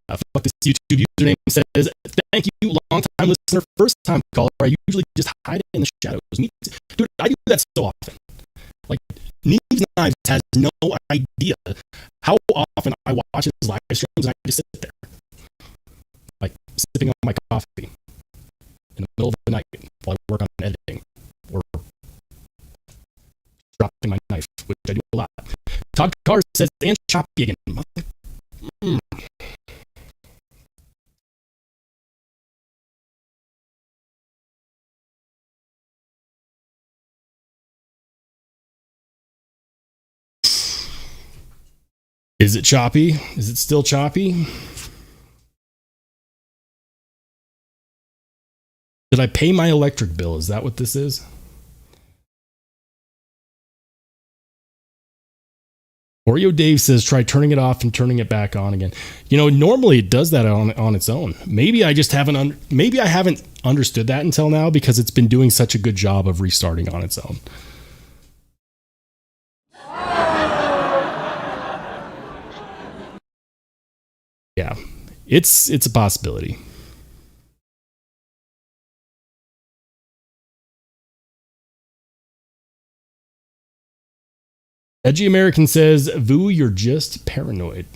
Fuck this YouTube username says, thank you, long time listener, first time caller. I usually just hide in the shadows. Dude, I do that so often. Like, Neves Knives has no idea how often I watch his live streams and I just sit there, like, sipping on my coffee in the middle of the night while I work on editing or dropping my knife, which I do a lot. Todd Carr says, and choppy again. Is it choppy? Is it still choppy? Did I pay my electric bill? Is that what this is? Oreo Dave says, try turning it off and turning it back on again. You know, normally it does that on its own. Maybe I just haven't, maybe I haven't understood that until now because it's been doing such a good job of restarting on its own. Yeah, it's a possibility. Edgy American says, Vu, you're just paranoid.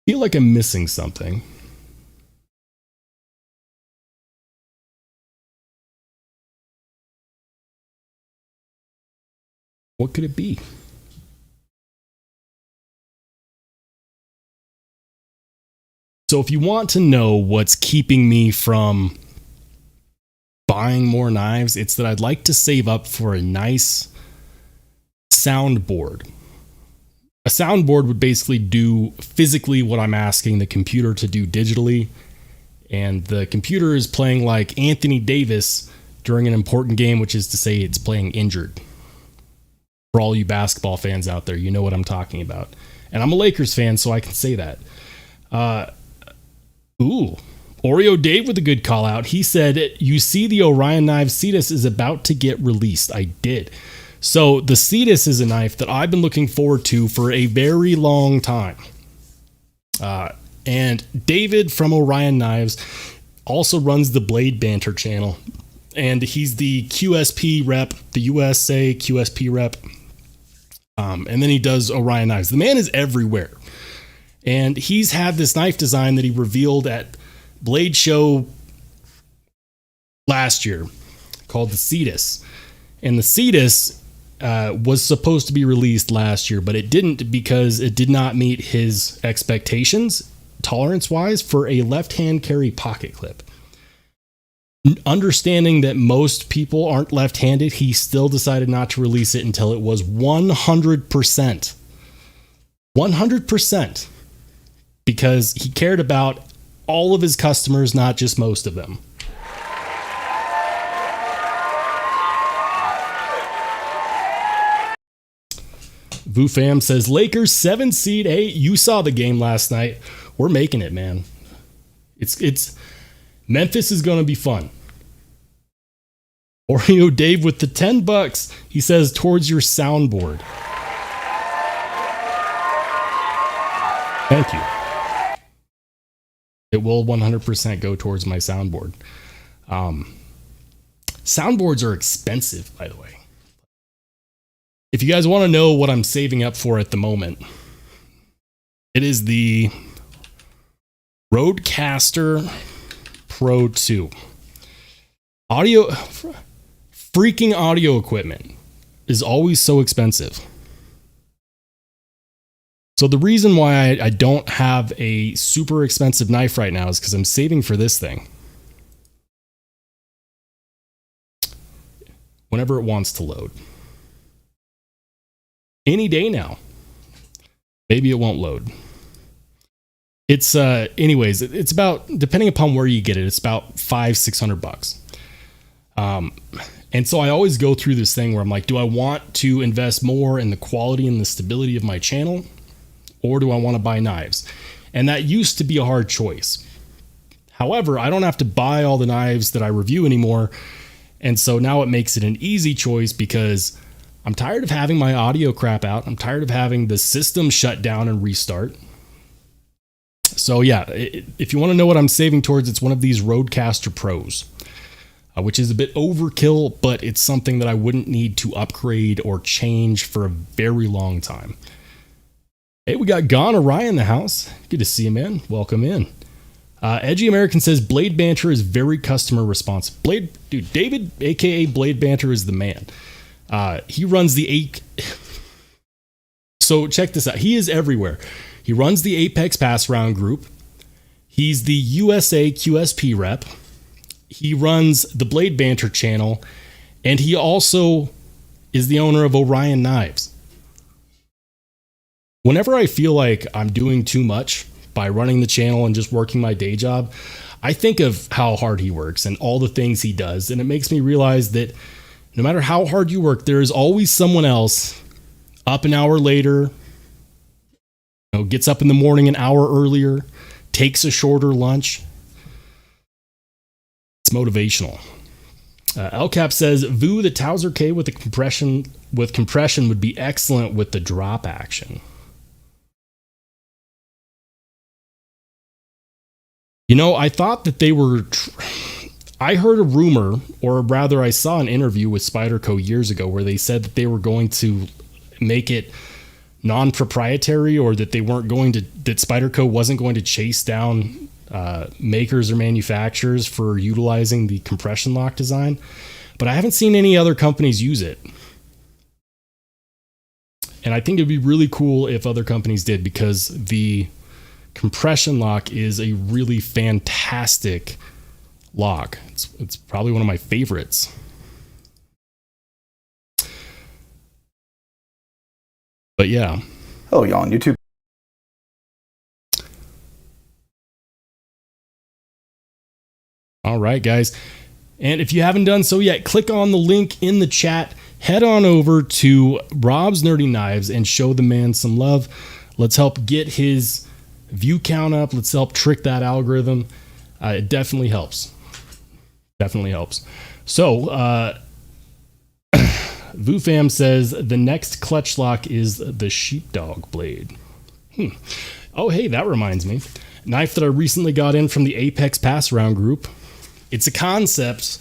Feel like I'm missing something. What could it be? So if you want to know what's keeping me from buying more knives, it's that I'd like to save up for a nice soundboard. A soundboard would basically do physically what I'm asking the computer to do digitally, and the computer is playing like Anthony Davis during an important game, which is to say it's playing injured. For all you basketball fans out there, you know what I'm talking about. And I'm a Lakers fan, so I can say that. Oreo Dave with a good call out. He said, you see the Orion Knives Cetus is about to get released. I did. So the Cetus is a knife that I've been looking forward to for a very long time. And David from Orion Knives also runs the Blade Banter channel. And he's the QSP rep, the USA QSP rep. And then he does Orion Knives. The man is everywhere. And he's had this knife design that he revealed at Blade Show last year called the Cetus. And the Cetus was supposed to be released last year, but it didn't because it did not meet his expectations tolerance-wise for a left-hand carry pocket clip. Understanding that most people aren't left-handed, he still decided not to release it until it was 100%. 100%. Because he cared about all of his customers, not just most of them. VooFam says, Lakers 7 seed 8. You saw the game last night. We're making it, man. It's Memphis is going to be fun. Oreo Dave with the $10. He says, towards your soundboard. Thank you. It will 100% go towards my soundboard. Soundboards are expensive, by the way. If you guys want to know what I'm saving up for at the moment, it is the Rodecaster Pro 2. Freaking audio equipment is always so expensive. So the reason why I don't have a super expensive knife right now is because I'm saving for this thing. Whenever it wants to load. Any day now. Maybe it won't load. It's anyways, it's about, depending upon where you get it, it's about $500-600. And so I always go through this thing where I'm like, do I want to invest more in the quality and the stability of my channel? Or do I want to buy knives? And that used to be a hard choice. However, I don't have to buy all the knives that I review anymore. And so now it makes it an easy choice because I'm tired of having my audio crap out. I'm tired of having the system shut down and restart. So yeah, if you want to know what I'm saving towards, it's one of these Rodecaster Pros, which is a bit overkill, but it's something that I wouldn't need to upgrade or change for a very long time. Hey, we got Gone Orion in the house. Good to see you, man. Welcome in. Edgy American says Blade Banter is very customer responsive. Dude, David, aka Blade Banter, is the man. He runs the So check this out. He is everywhere. He runs the Apex Pass Round group. He's the USA QSP rep. He runs the Blade Banter channel, and he also is the owner of Orion Knives. Whenever I feel like I'm doing too much by running the channel and just working my day job, I think of how hard he works and all the things he does, and it makes me realize that no matter how hard you work, there is always someone else up an hour later, gets up in the morning an hour earlier, takes a shorter lunch. It's motivational. LCAP says, Vu, the Towser K with compression would be excellent with the drop action. I thought that they were... I heard a rumor, or rather I saw an interview with Spyderco years ago where they said that they were going to make it non-proprietary, or that that Spyderco wasn't going to chase down makers or manufacturers for utilizing the compression lock design. But I haven't seen any other companies use it. And I think it'd be really cool if other companies did, because the compression lock is a really fantastic lock. It's probably one of my favorites. But yeah. Hello, y'all on YouTube. All right, guys. And if you haven't done so yet, click on the link in the chat. Head on over to Rob's Nerdy Knives and show the man some love. Let's help get his view count up. Let's help trick that algorithm. It definitely helps. Definitely helps. So, VuFam says the next clutch lock is the sheepdog blade. Oh, hey, that reminds me. Knife that I recently got in from the Apex Pass Around group. It's a concept,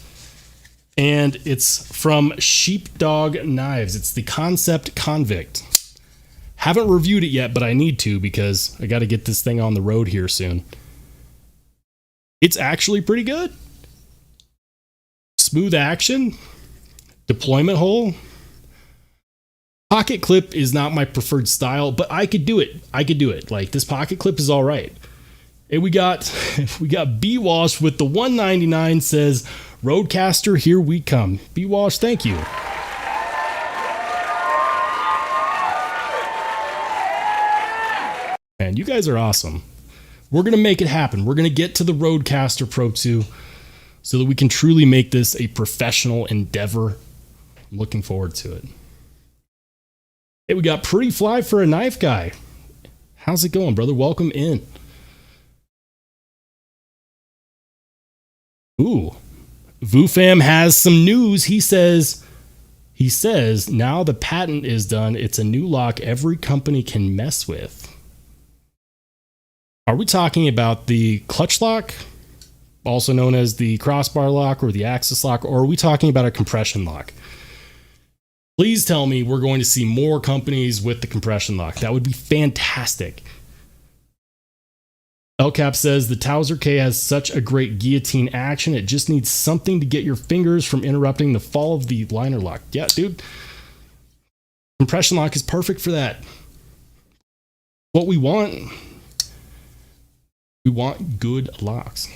and it's from Sheepdog Knives. It's the Concept Convict. Haven't reviewed it yet, but I need to, because I got to get this thing on the road here soon. It's actually pretty good. Smooth action. Deployment hole. Pocket clip is not my preferred style, but I could do it. Like, this pocket clip is all right. And we got B-Wash with the 199 says, Roadcaster, here we come. B-Wash, thank you. Man, you guys are awesome. We're going to make it happen. We're going to get to the Roadcaster Pro 2 so that we can truly make this a professional endeavor. I'm looking forward to it. Hey, we got Pretty Fly for a Knife Guy. How's it going, brother? Welcome in. Ooh. VuFam has some news. He says, now the patent is done. It's a new lock every company can mess with. Are we talking about the clutch lock, also known as the crossbar lock or the axis lock, or are we talking about a compression lock? Please tell me we're going to see more companies with the compression lock. That would be fantastic. LCAP says the Towser K has such a great guillotine action. It just needs something to get your fingers from interrupting the fall of the liner lock. Yeah, dude. Compression lock is perfect for that. What we want. We want good locks.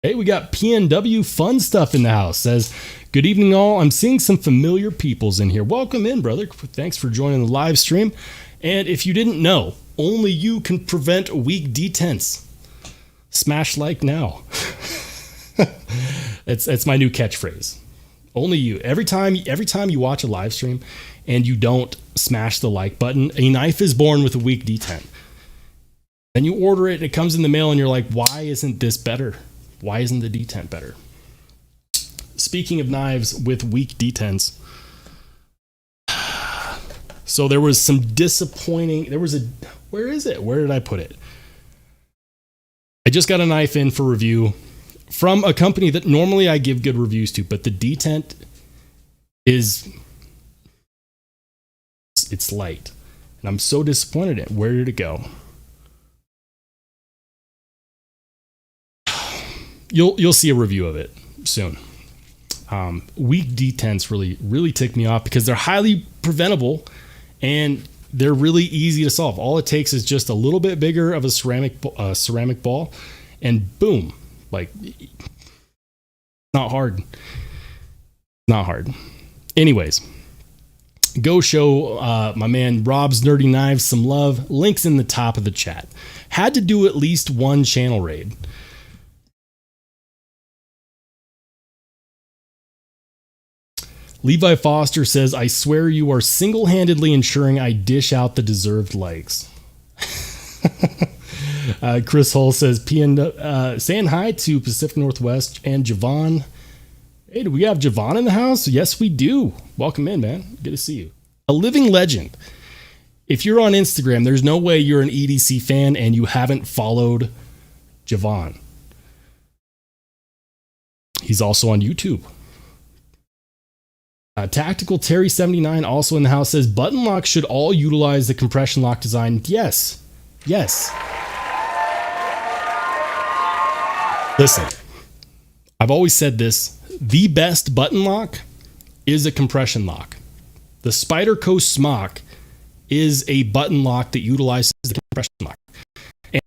Hey, we got PNW Fun Stuff in the house. Says, good evening all. I'm seeing some familiar peoples in here. Welcome in, brother. Thanks for joining the live stream. And if you didn't know, only you can prevent weak detents. Smash like now. It's my new catchphrase. Only you. Every time you watch a live stream and you don't smash the like button, a knife is born with a weak detent. Then you order it and it comes in the mail and you're like, why isn't this better? Why isn't the detent better? Speaking of knives with weak detents, so there was some disappointing. Where is it? Where did I put it? I just got a knife in for review from a company that normally I give good reviews to, but the detent it's light, and I'm so disappointed in it. Where did it go? You'll see a review of it soon. Weak detents really tick me off because they're highly preventable, and they're really easy to solve. All it takes is just a little bit bigger of a ceramic ball, and boom, like, not hard. Not hard. Anyways, go show my man Rob's Nerdy Knives some love. Links in the top of the chat. Had to do at least one channel raid. Levi Foster says, I swear you are single-handedly ensuring I dish out the deserved likes. Chris Hull says, saying hi to Pacific Northwest and Javon. Hey, do we have Javon in the house? Yes, we do. Welcome in, man. Good to see you. A living legend. If you're on Instagram, there's no way you're an EDC fan and you haven't followed Javon. He's also on YouTube. Tactical Terry 79 also in the house says, button locks should all utilize the compression lock design. Yes. Yes. Listen, I've always said this. The best button lock is a compression lock. The Spyderco Smock is a button lock that utilizes the compression lock.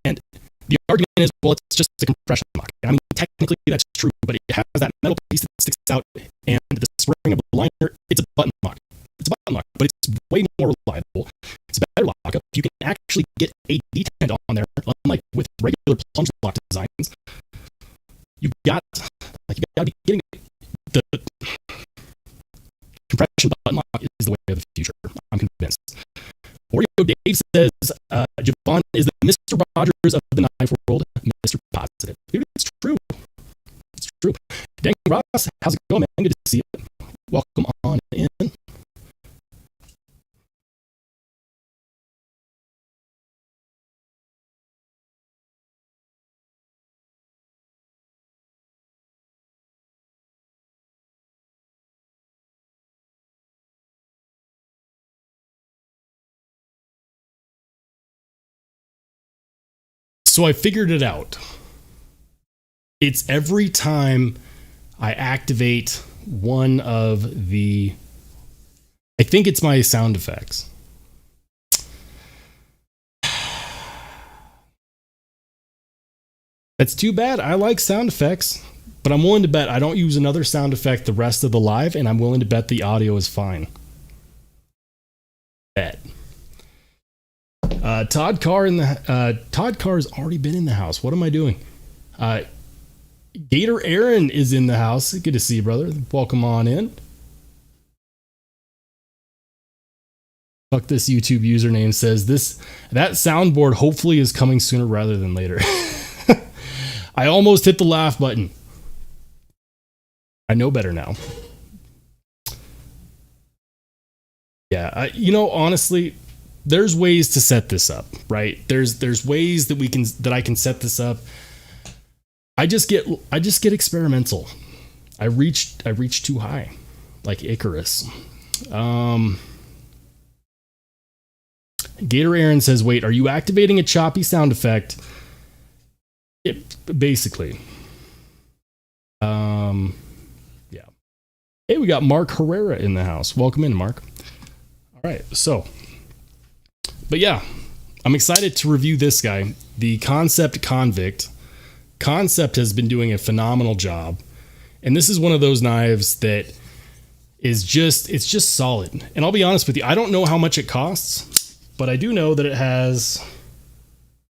And the argument is, well, it's just a compression lock. I mean, technically that's true, but it has that metal piece that sticks out, and the spring of the liner, it's a button lock. It's a button lock, but it's way more reliable. It's a better lockup. You can actually get a detent on there, unlike with regular plunge lock designs. You got to be getting the compression button lock is the way of the future. I'm convinced. Oreo Dave says, Javon is the Mr. Rogers of the knife world, Mr. Positive. Dude, it's true. It's true. Dang, Ross, how's it going, man? Good to see you. Welcome on in. So I figured it out. It's every time I activate one of the, I think it's my sound effects. That's too bad. I like sound effects, but I'm willing to bet I don't use another sound effect the rest of the live, and I'm willing to bet the audio is fine. Bet. Todd Carr's already been in the house. What am I doing? Gator Aaron is in the house. Good to see you, brother. Welcome on in. Fuck this YouTube username says that soundboard hopefully is coming sooner rather than later. I almost hit the laugh button. I know better now. Yeah, honestly, there's ways to set this up, right? There's ways that I can set this up. I just get experimental. I reach too high, like Icarus. Gator Aaron says, "Wait, are you activating a choppy sound effect?" Basically. Yeah. Hey, we got Mark Herrera in the house. Welcome in, Mark. All right, so. But yeah, I'm excited to review this guy, the Concept Convict. Concept has been doing a phenomenal job. And this is one of those knives that is it's just solid. And I'll be honest with you, I don't know how much it costs, but I do know that it has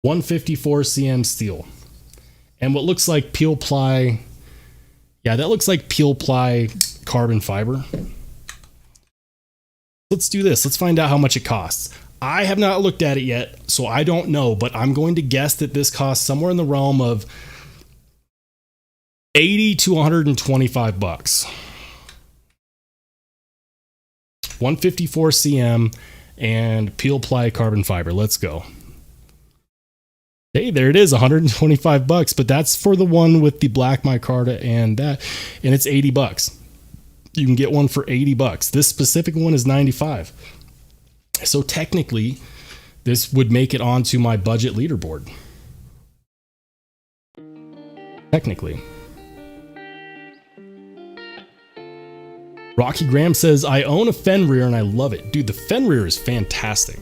154 cm steel. And what looks like peel ply, yeah, that looks like peel ply carbon fiber. Let's do this. Let's find out how much it costs. I have not looked at it yet, so I don't know, but I'm going to guess that this costs somewhere in the realm of $80 to $125 bucks. 154 cm and peel ply carbon fiber. Let's go. Hey, there it is, 125 bucks, but that's for the one with the black micarta and it's 80 bucks. You can get one for 80 bucks. This specific one is 95. So technically, this would make it onto my budget leaderboard. Technically. Rocky Graham says, I own a Fenrir and I love it. Dude, the Fenrir is fantastic.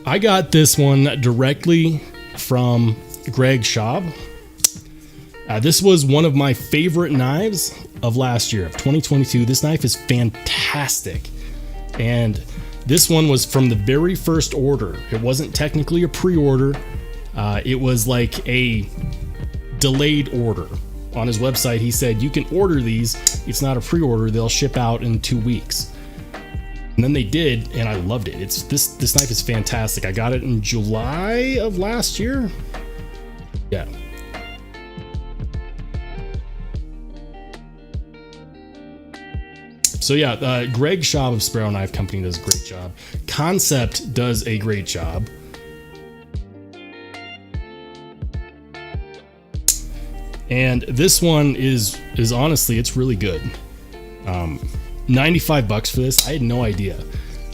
I got this one directly from Greg Schaub. This was one of my favorite knives of last year, of 2022. This knife is fantastic. And this one was from the very first order. It wasn't technically a pre-order. It was like a delayed order. On his website, he said, you can order these. It's not a pre-order. They'll ship out in 2 weeks. And then they did, and I loved it. This knife is fantastic. I got it in July of last year. Yeah. So yeah, Greg Schaub of Sparrow Knife Company does a great job. Concept does a great job. And this one is honestly, it's really good. 95 bucks for this. I had no idea.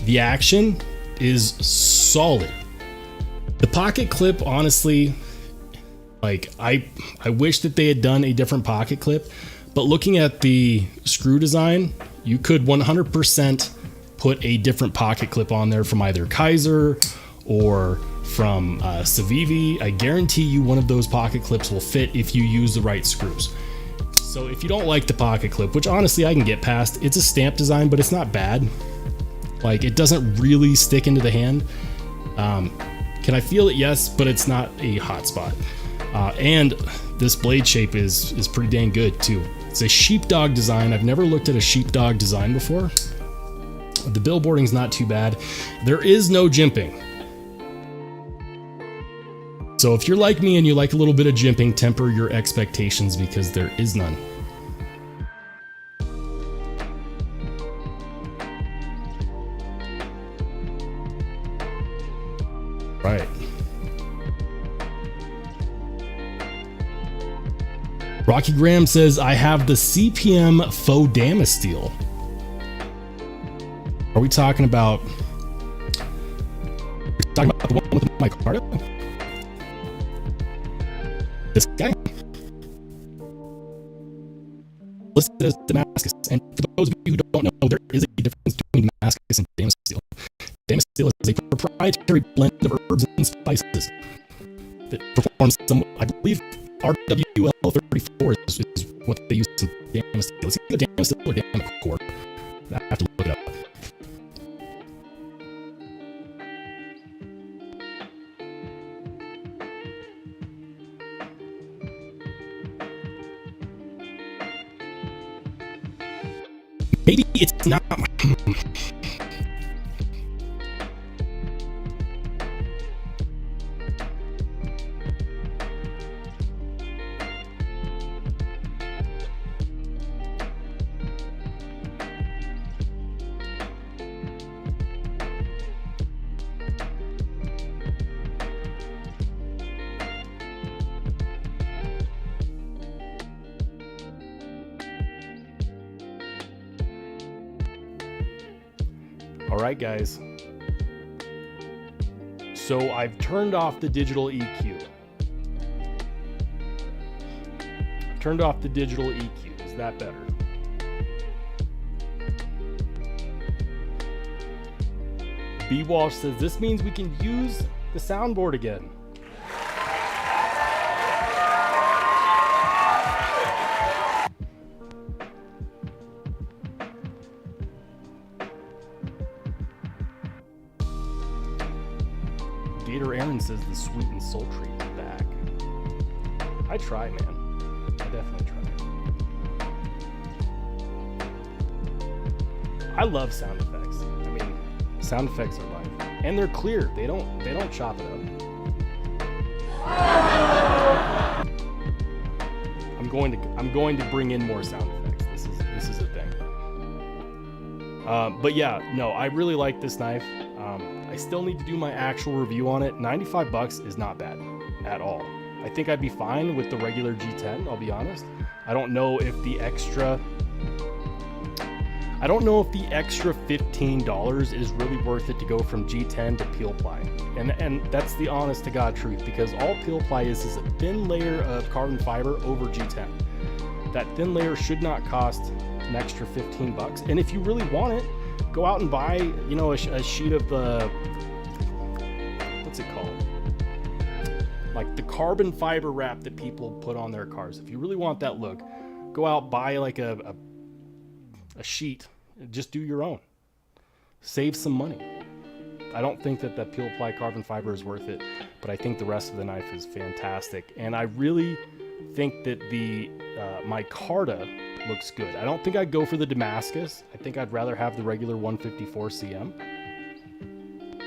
The action is solid. The pocket clip, honestly, like I wish that they had done a different pocket clip, but looking at the screw design, you could 100% put a different pocket clip on there from either Kaiser or from Civivi. I guarantee you one of those pocket clips will fit if you use the right screws. So if you don't like the pocket clip, which honestly I can get past, it's a stamp design, but it's not bad. Like, it doesn't really stick into the hand. Can I feel it? Yes, but it's not a hot spot. And this blade shape is pretty dang good too. It's a sheepdog design. I've never looked at a sheepdog design before. The billboarding's not too bad. There is no jimping. So if you're like me and you like a little bit of jimping, temper your expectations because there is none. Right. Rocky Graham says, I have the CPM faux Damasteel. Are we talking about the one with the micarta? This guy? Listed as Damascus. And for those of you who don't know, there is a difference between Damascus and Damasteel. Damasteel is a proprietary blend of herbs and spices that performs some, I believe, RWL34 is what they use in Damasteel. It's either Damasteel or Damacord. I have to look it up. Maybe it's not. All right, guys. So I've turned off the digital EQ. Turned off the digital EQ. Is that better? B. Walsh says this means we can use the soundboard again. Gator Aaron says the sweet and sultry is back. I try, man. I definitely try. I love sound effects. I mean, sound effects are life, and they're clear. They don't chop it up. I'm going to bring in more sound effects. This is a thing. But yeah, no, I really like this knife. I still need to do my actual review on it. 95 bucks is not bad at all. I think I'd be fine with the regular G10, I'll be honest. I don't know if the extra $15 is really worth it to go from G10 to peel ply. And that's the honest to God truth, because all peel ply is a thin layer of carbon fiber over G10. That thin layer should not cost an extra 15 bucks. And if you really want it, go out and buy, a sheet of the what's it called? Like the carbon fiber wrap that people put on their cars. If you really want that look, go out, buy like a sheet, just do your own. Save some money. I don't think that peel apply carbon fiber is worth it, but I think the rest of the knife is fantastic. And I really think that the micarta looks good. I don't think I'd go for the Damascus. I think I'd rather have the regular 154 CM.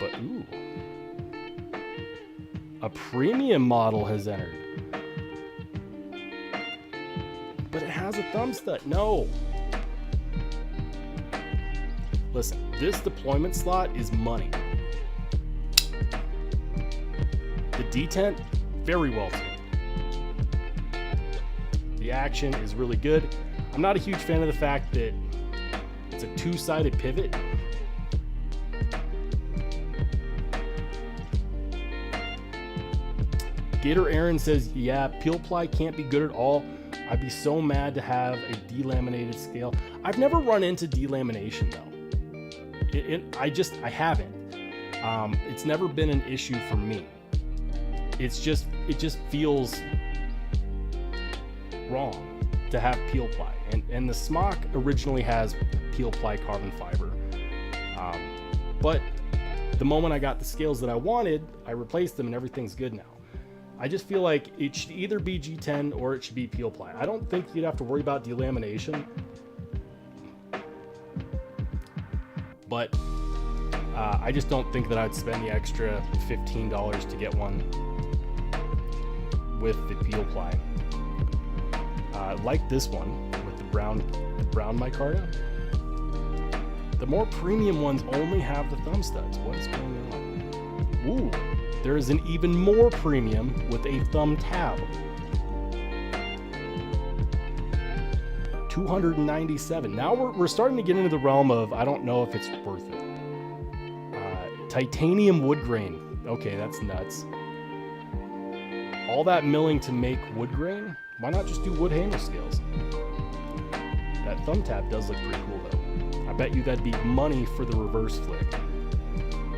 But ooh, a premium model has entered. But it has a thumb stud. No. Listen, this deployment slot is money. The detent, very well tuned. The action is really good. I'm not a huge fan of the fact that it's a two-sided pivot. Gator Aaron says, yeah, peel ply can't be good at all. I'd be so mad to have a delaminated scale. I've never run into delamination though. I haven't. It's never been an issue for me. It just feels wrong to have peel ply. And the smock originally has peel ply carbon fiber. But the moment I got the scales that I wanted, I replaced them and everything's good now. I just feel like it should either be G10 or it should be peel ply. I don't think you'd have to worry about delamination. But I just don't think that I'd spend the extra $15 to get one with the peel ply. I like this one with the brown micarta. The more premium ones only have the thumb studs. What is going on? Ooh, there is an even more premium with a thumb tab. $297. Now we're starting to get into the realm of I don't know if it's worth it. Titanium wood grain. Okay, that's nuts. All that milling to make wood grain? Why not just do wood handle scales? That thumb tab does look pretty cool though. I bet you that'd be money for the reverse flick.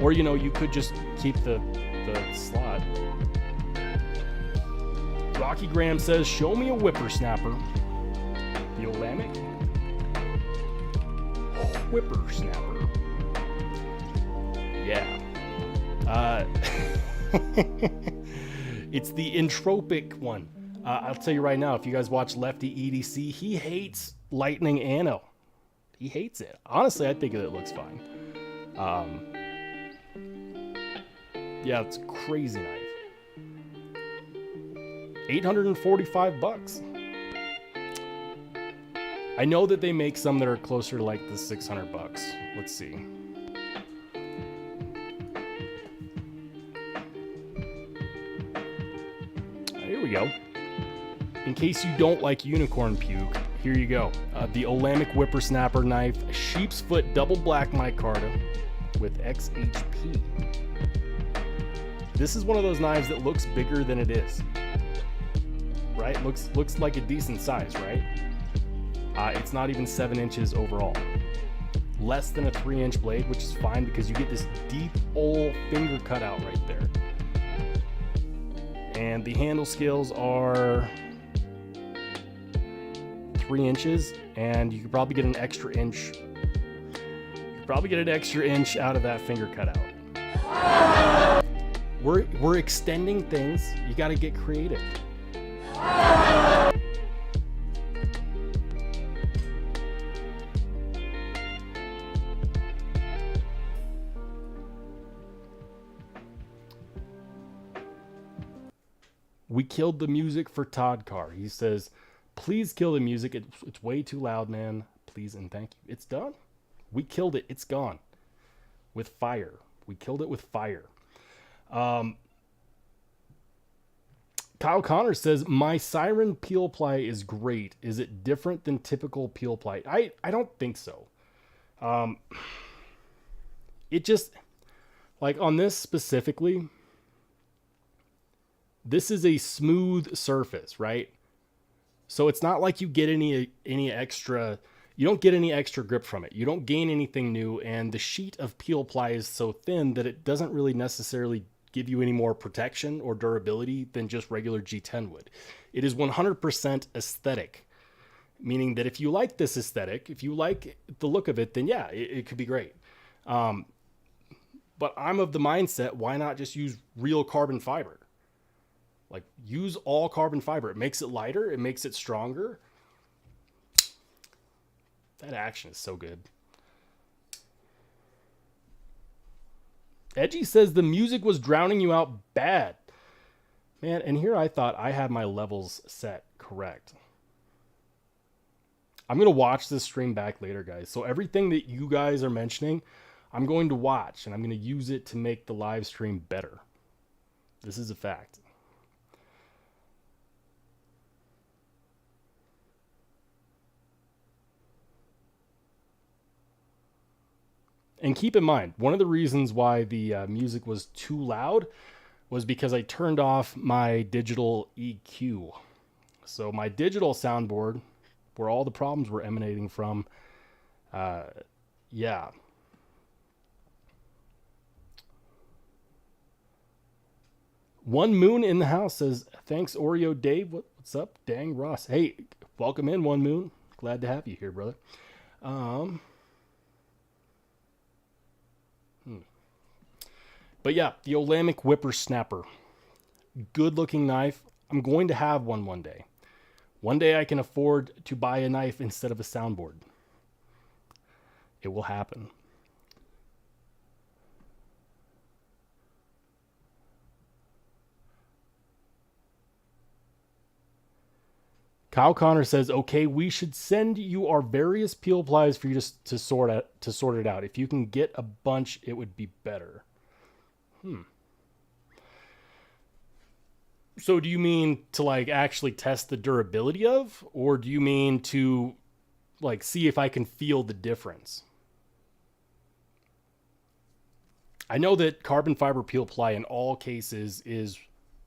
Or you could just keep the slot. Rocky Graham says, show me a whippersnapper. The Olamic whippersnapper. Yeah. It's the entropic one. I'll tell you right now, if you guys watch Lefty EDC, he hates lightning anno. He hates it. Honestly, I think it looks fine. Yeah, it's a crazy knife. $845. I know that they make some that are closer to like the $600. Let's see. Here we go. In case you don't like unicorn puke, here you go. The Olamic Whippersnapper knife, sheep's foot double black micarta with XHP. This is one of those knives that looks bigger than it is. Right? Looks like a decent size, right? It's not even 7 inches overall. Less than a 3-inch blade, which is fine because you get this deep old finger cutout right there. And the handle scales are 3 inches, and you could probably get an extra inch. You could probably get an extra inch out of that finger cutout. We're extending things. You got to get creative. We killed the music for Todd Carr. He says, please kill the music. It's way too loud, man. Please and thank you. It's done. We killed it. It's gone. With fire. We killed it with fire. Kyle Connor says, my Siren peel ply is great. Is it different than typical peel ply? I don't think so. It just, like on this specifically, this is a smooth surface, right? So it's not like you get any extra, you don't get any extra grip from it. You don't gain anything new, and the sheet of peel ply is so thin that it doesn't really necessarily give you any more protection or durability than just regular G10 would. It is 100% aesthetic, meaning that if you like this aesthetic, if you like the look of it, then yeah, it could be great. But I'm of the mindset, why not just use real carbon fiber? Like, use all carbon fiber. It makes it lighter. It makes it stronger. That action is so good. Edgy says the music was drowning you out bad. Man, and here I thought I had my levels set correct. I'm going to watch this stream back later, guys. So everything that you guys are mentioning, I'm going to watch, and I'm going to use it to make the live stream better. This is a fact. And keep in mind, one of the reasons why the music was too loud was because I turned off my digital EQ. So my digital soundboard, where all the problems were emanating from, yeah. One Moon in the house says, thanks, Oreo Dave. What's up? Dang, Ross. Hey, welcome in, One Moon. Glad to have you here, brother. But yeah, the Olamic Whippersnapper. Good looking knife. I'm going to have one day. One day I can afford to buy a knife instead of a soundboard. It will happen. Kyle Connor says, okay, we should send you our various peel plies for you to sort it out. If you can get a bunch, it would be better. So do you mean to like actually test the durability of, or do you mean to like see if I can feel the difference? I know that carbon fiber peel ply in all cases is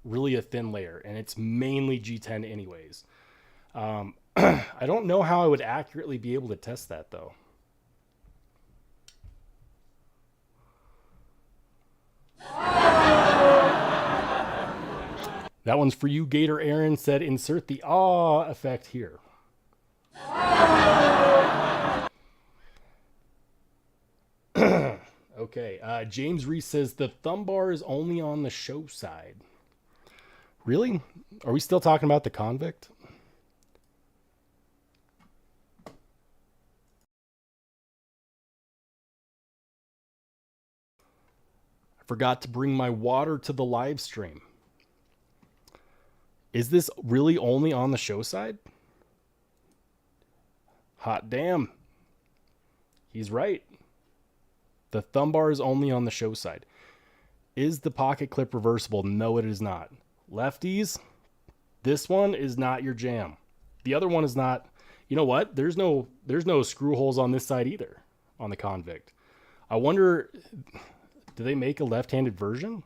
really a thin layer, and it's mainly G10 anyways. I don't know how I would accurately be able to test that though. That one's for you. Gator Aaron said, insert the awe effect here. Okay. James Reese says the thumb bar is only on the show side. Really? Are we still talking about the convict? I forgot to bring my water to the live stream. Is this really only on the show side? Hot damn. He's right. The thumb bar is only on the show side. Is the pocket clip reversible? No, it is not. Lefties, this one is not your jam. The other one is not. You know what? There's no screw holes on this side either, on the convict. I wonder, do they make a left-handed version?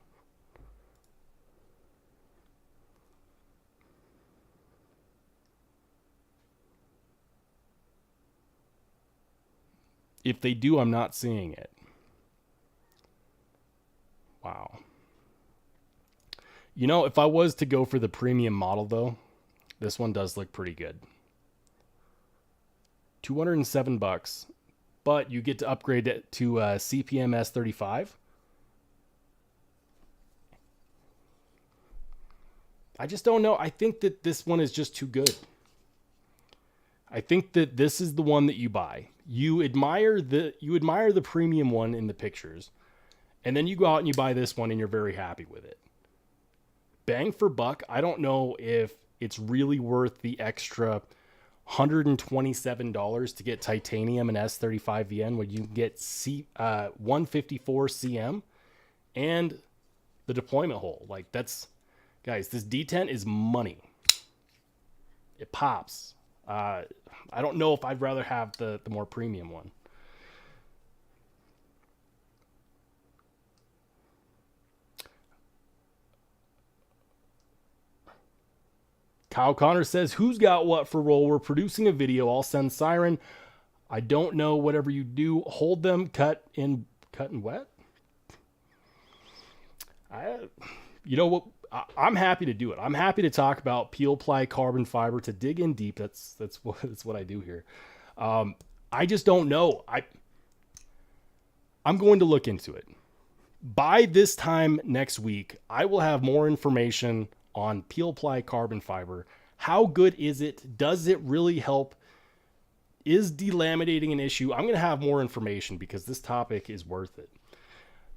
If they do, I'm not seeing it. Wow. You know, if I was to go for the premium model, though, this one does look pretty good. $207, but you get to upgrade it to CPM S35. I just don't know. I think that this one is just too good. I think that this is the one that you buy. You admire the premium one in the pictures, and then you go out and you buy this one and you're very happy with it. Bang for buck, I don't know if it's really worth the extra $127 to get titanium and S35 VN when you can get 154 CM and the deployment hole. Like, that's, guys, this D10 is money. It pops. I don't know if I'd rather have the more premium one. Kyle Connor says, who's got what for roll? We're producing a video. I'll send Siren. I don't know. Whatever you do, hold them cut and wet. You know what? I'm happy to do it. I'm happy to talk about peel ply carbon fiber, to dig in deep. That's what I do here. I just don't know. I'm going to look into it. By this time next week, I will have more information on peel ply carbon fiber. How good is it? Does it really help? Is delaminating an issue? I'm going to have more information because this topic is worth it.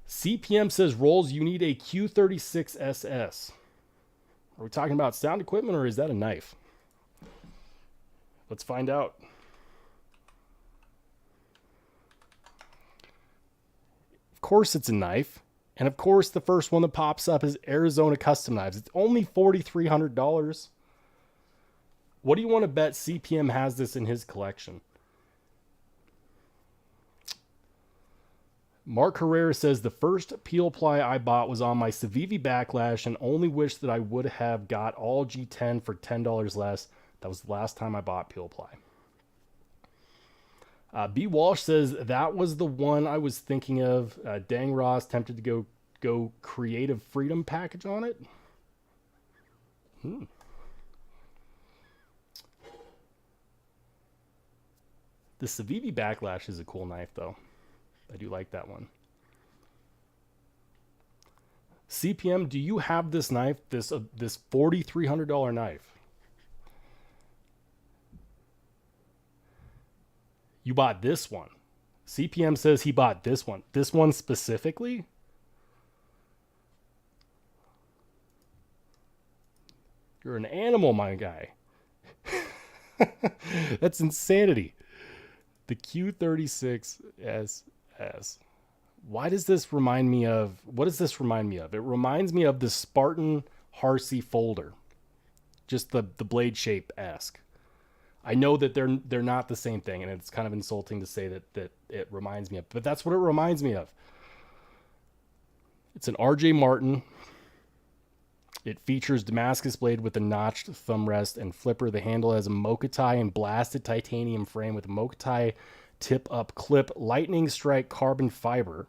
CPM says, Rolls, you need a Q36 SS. Are we talking about sound equipment or is that a knife? Let's find out. Of course it's a knife. And of course the first one that pops up is Arizona Custom Knives. It's only $4,300. What do you want to bet CPM has this in his collection? Mark Herrera says, the first peel ply I bought was on my Civivi Backlash and only wish that I would have got all G10 for $10 less. That was the last time I bought peel ply. B. Walsh says, that was the one I was thinking of. Dang Ross tempted to go Creative Freedom package on it. The Civivi Backlash is a cool knife, though. I do like that one. CPM, do you have this knife, this $4,300 knife? You bought this one. CPM says he bought this one. This one specifically? You're an animal, my guy. That's insanity. The Q36 SS. Why does this remind me of... What does this remind me of? It reminds me of the Spartan Harsey folder. Just the blade shape-esque. I know that they're not the same thing, and it's kind of insulting to say that it reminds me of, but that's what it reminds me of. It's an RJ Martin. It features Damascus blade with a notched thumb rest and flipper. The handle has a Mokutai and blasted titanium frame with a Mokutai tip-up clip, lightning strike carbon fiber,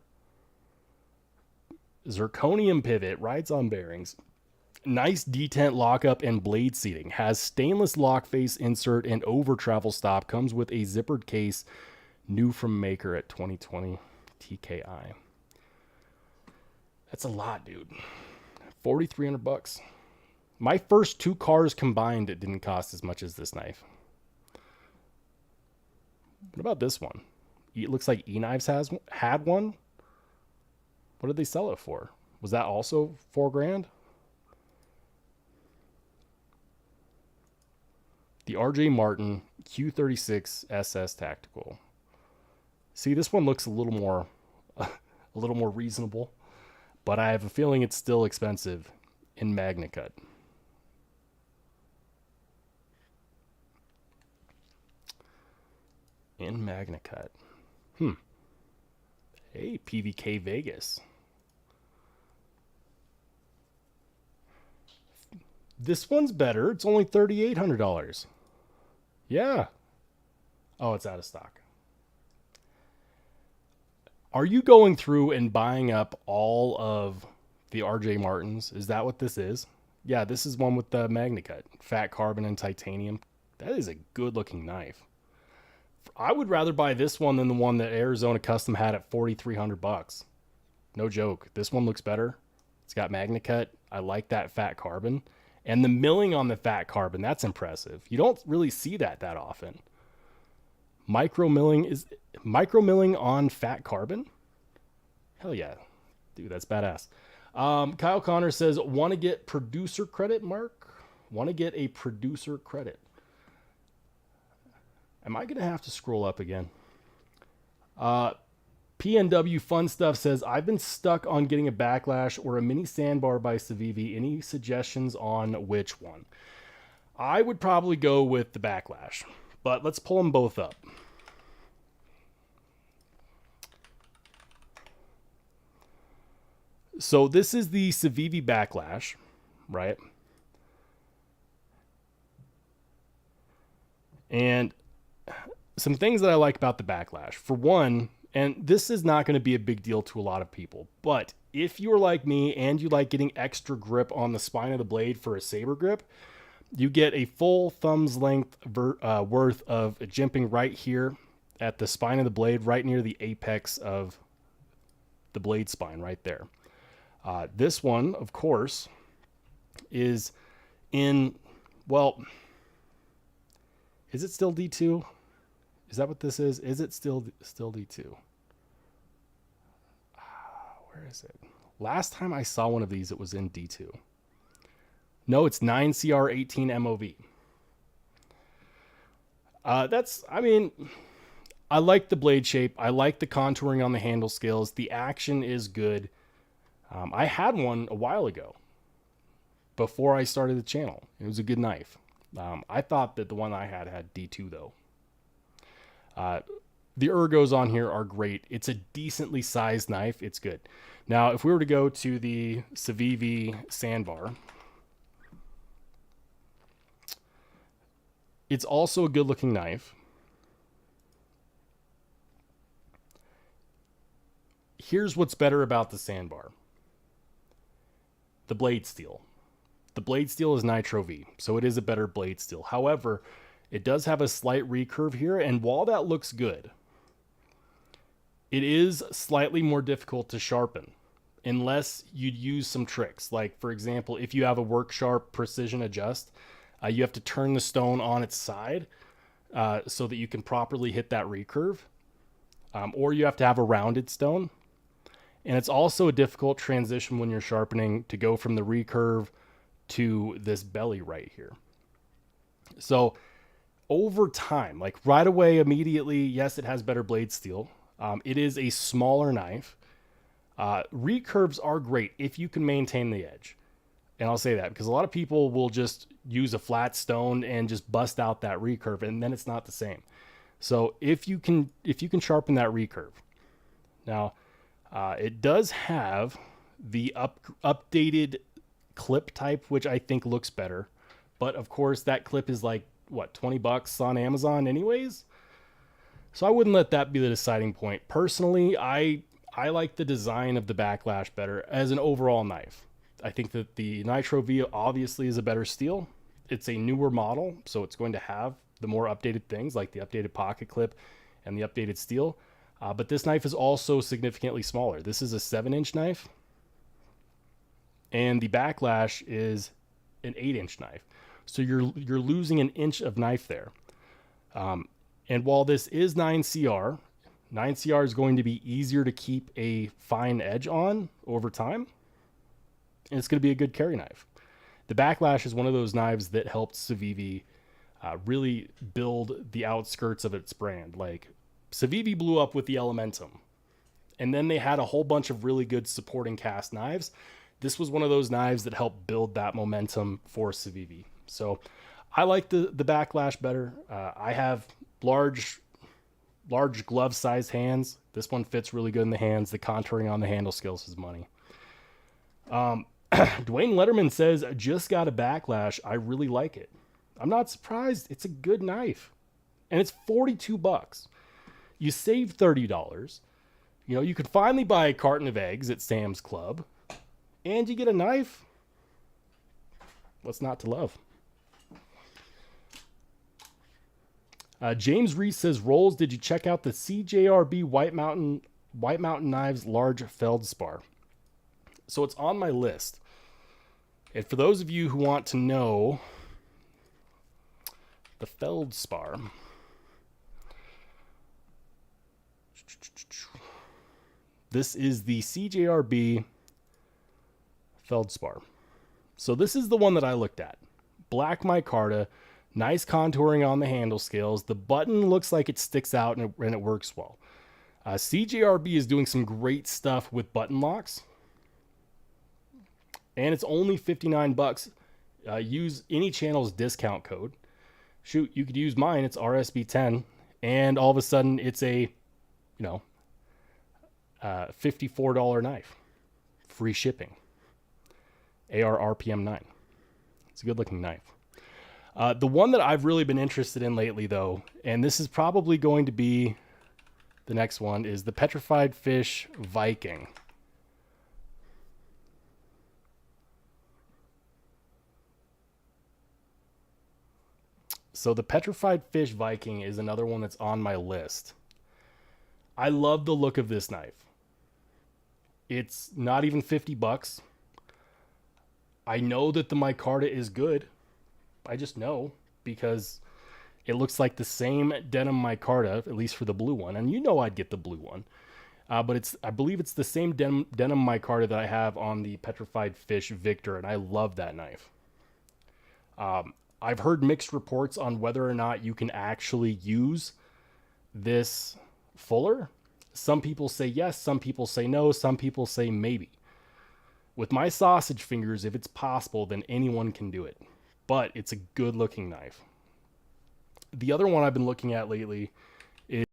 zirconium pivot, rides on bearings. Nice detent lockup and blade seating. Has stainless lock face insert and over travel stop. Comes with a zippered case. New from maker at 2020 TKI. That's a lot, dude. $4,300. My first two cars combined, it didn't cost as much as this knife. What about this one? It looks like E-Knives had one. What did they sell it for? Was that also $4,000? The RJ Martin Q36 SS Tactical. See, this one looks a little more reasonable, but I have a feeling it's still expensive in MagnaCut. In MagnaCut. Hey, PVK Vegas. This one's better. It's only $3,800. Yeah. Oh, it's out of stock. Are you going through and buying up all of the RJ Martins? Is that what this is? Yeah, this is one with the MagnaCut. Fat carbon and titanium. That is a good looking knife. I would rather buy this one than the one that Arizona Custom had at $4,300. No joke. This one looks better. It's got MagnaCut. I like that fat carbon. And the milling on the fat carbon, that's impressive. You don't really see that often. Micro milling on fat carbon? Hell yeah. Dude, that's badass. Kyle Connor says, want to get producer credit, Mark? Want to get a producer credit. Am I going to have to scroll up again? PNW Fun Stuff says, I've been stuck on getting a Backlash or a mini sandbar by Civivi. Any suggestions on which one? I would probably go with the Backlash, but let's pull them both up. So this is the Civivi Backlash, right? And some things that I like about the Backlash. For one, And this is not going to be a big deal to a lot of people. But if you're like me and you like getting extra grip on the spine of the blade for a saber grip, you get a full thumb's length worth of jimping right here at the spine of the blade, right near the apex of the blade spine right there. This one, of course, is in, well, is it still D2? Is that what this is? Is it still D2? Where is it? Last time I saw one of these, it was in D2. No, it's 9CR18 MOV. I like the blade shape. I like the contouring on the handle scales. The action is good. I had one a while ago before I started the channel. It was a good knife. I thought that the one I had D2 though. The ergos on here are great. It's a decently sized knife. It's good. Now, if we were to go to the Civivi sandbar, it's also a good looking knife. Here's what's better about the sandbar. The blade steel. The blade steel is Nitro V, so it is a better blade steel. However, it does have a slight recurve here, and while that looks good, it is slightly more difficult to sharpen unless you'd use some tricks. Like, for example, if you have a work sharp precision adjust, you have to turn the stone on its side so that you can properly hit that recurve, or you have to have a rounded stone. And it's also a difficult transition when you're sharpening to go from the recurve to this belly right here. So over time, like right away, immediately, yes, it has better blade steel. It is a smaller knife. Recurves are great if you can maintain the edge. And I'll say that because a lot of people will just use a flat stone and just bust out that recurve, and then it's not the same. So if you can sharpen that recurve. Now, it does have the updated clip type, which I think looks better. But of course, that clip is like, what, $20 on Amazon anyways? So I wouldn't let that be the deciding point. Personally, I like the design of the Backlash better as an overall knife. I think that the Nitro V obviously is a better steel. It's a newer model, so it's going to have the more updated things like the updated pocket clip and the updated steel. But this knife is also significantly smaller. This is a 7-inch knife, and the Backlash is an 8-inch knife. So you're losing an inch of knife there. And while this is 9CR, 9CR is going to be easier to keep a fine edge on over time. And it's going to be a good carry knife. The Backlash is one of those knives that helped Civivi really build the outskirts of its brand. Like, Civivi blew up with the Elementum, and then they had a whole bunch of really good supporting cast knives. This was one of those knives that helped build that momentum for Civivi. So I like the Backlash better. I have large glove-sized hands. This one fits really good in the hands. The contouring on the handle scales is money. Dwayne Letterman says, just got a Backlash. I really like it. I'm not surprised. It's a good knife. And it's $42. You save $30. You know, you could finally buy a carton of eggs at Sam's Club. And you get a knife. What's not to love? James Reese says, Rolls, did you check out the CJRB White Mountain Knives large feldspar? So it's on my list. And for those of you who want to know the feldspar, this is the CJRB feldspar. So this is the one that I looked at. Black micarta, nice contouring on the handle scales. The button looks like it sticks out and it works well. CJRB is doing some great stuff with button locks. And it's only $59. Use any channel's discount code. Shoot, you could use mine. It's RSB10. And all of a sudden, it's a, $54 knife. Free shipping. AR RPM 9. It's a good looking knife. The one that I've really been interested in lately, though, and this is probably going to be The next one is the Petrified Fish Viking. So the Petrified Fish Viking is another one that's on my list. I love the look of this knife. It's not even 50 bucks. I know that the micarta is good. I just know because it looks like the same denim micarta, at least for the blue one. And you know I'd get the blue one. But I believe it's the same denim micarta that I have on the Petrified Fish Victor, and I love that knife. I've heard mixed reports on whether or not you can actually use this fuller. Some people say yes, some people say no, some people say maybe. With my sausage fingers, if it's possible, then anyone can do it. But it's a good looking knife. The other one I've been looking at lately is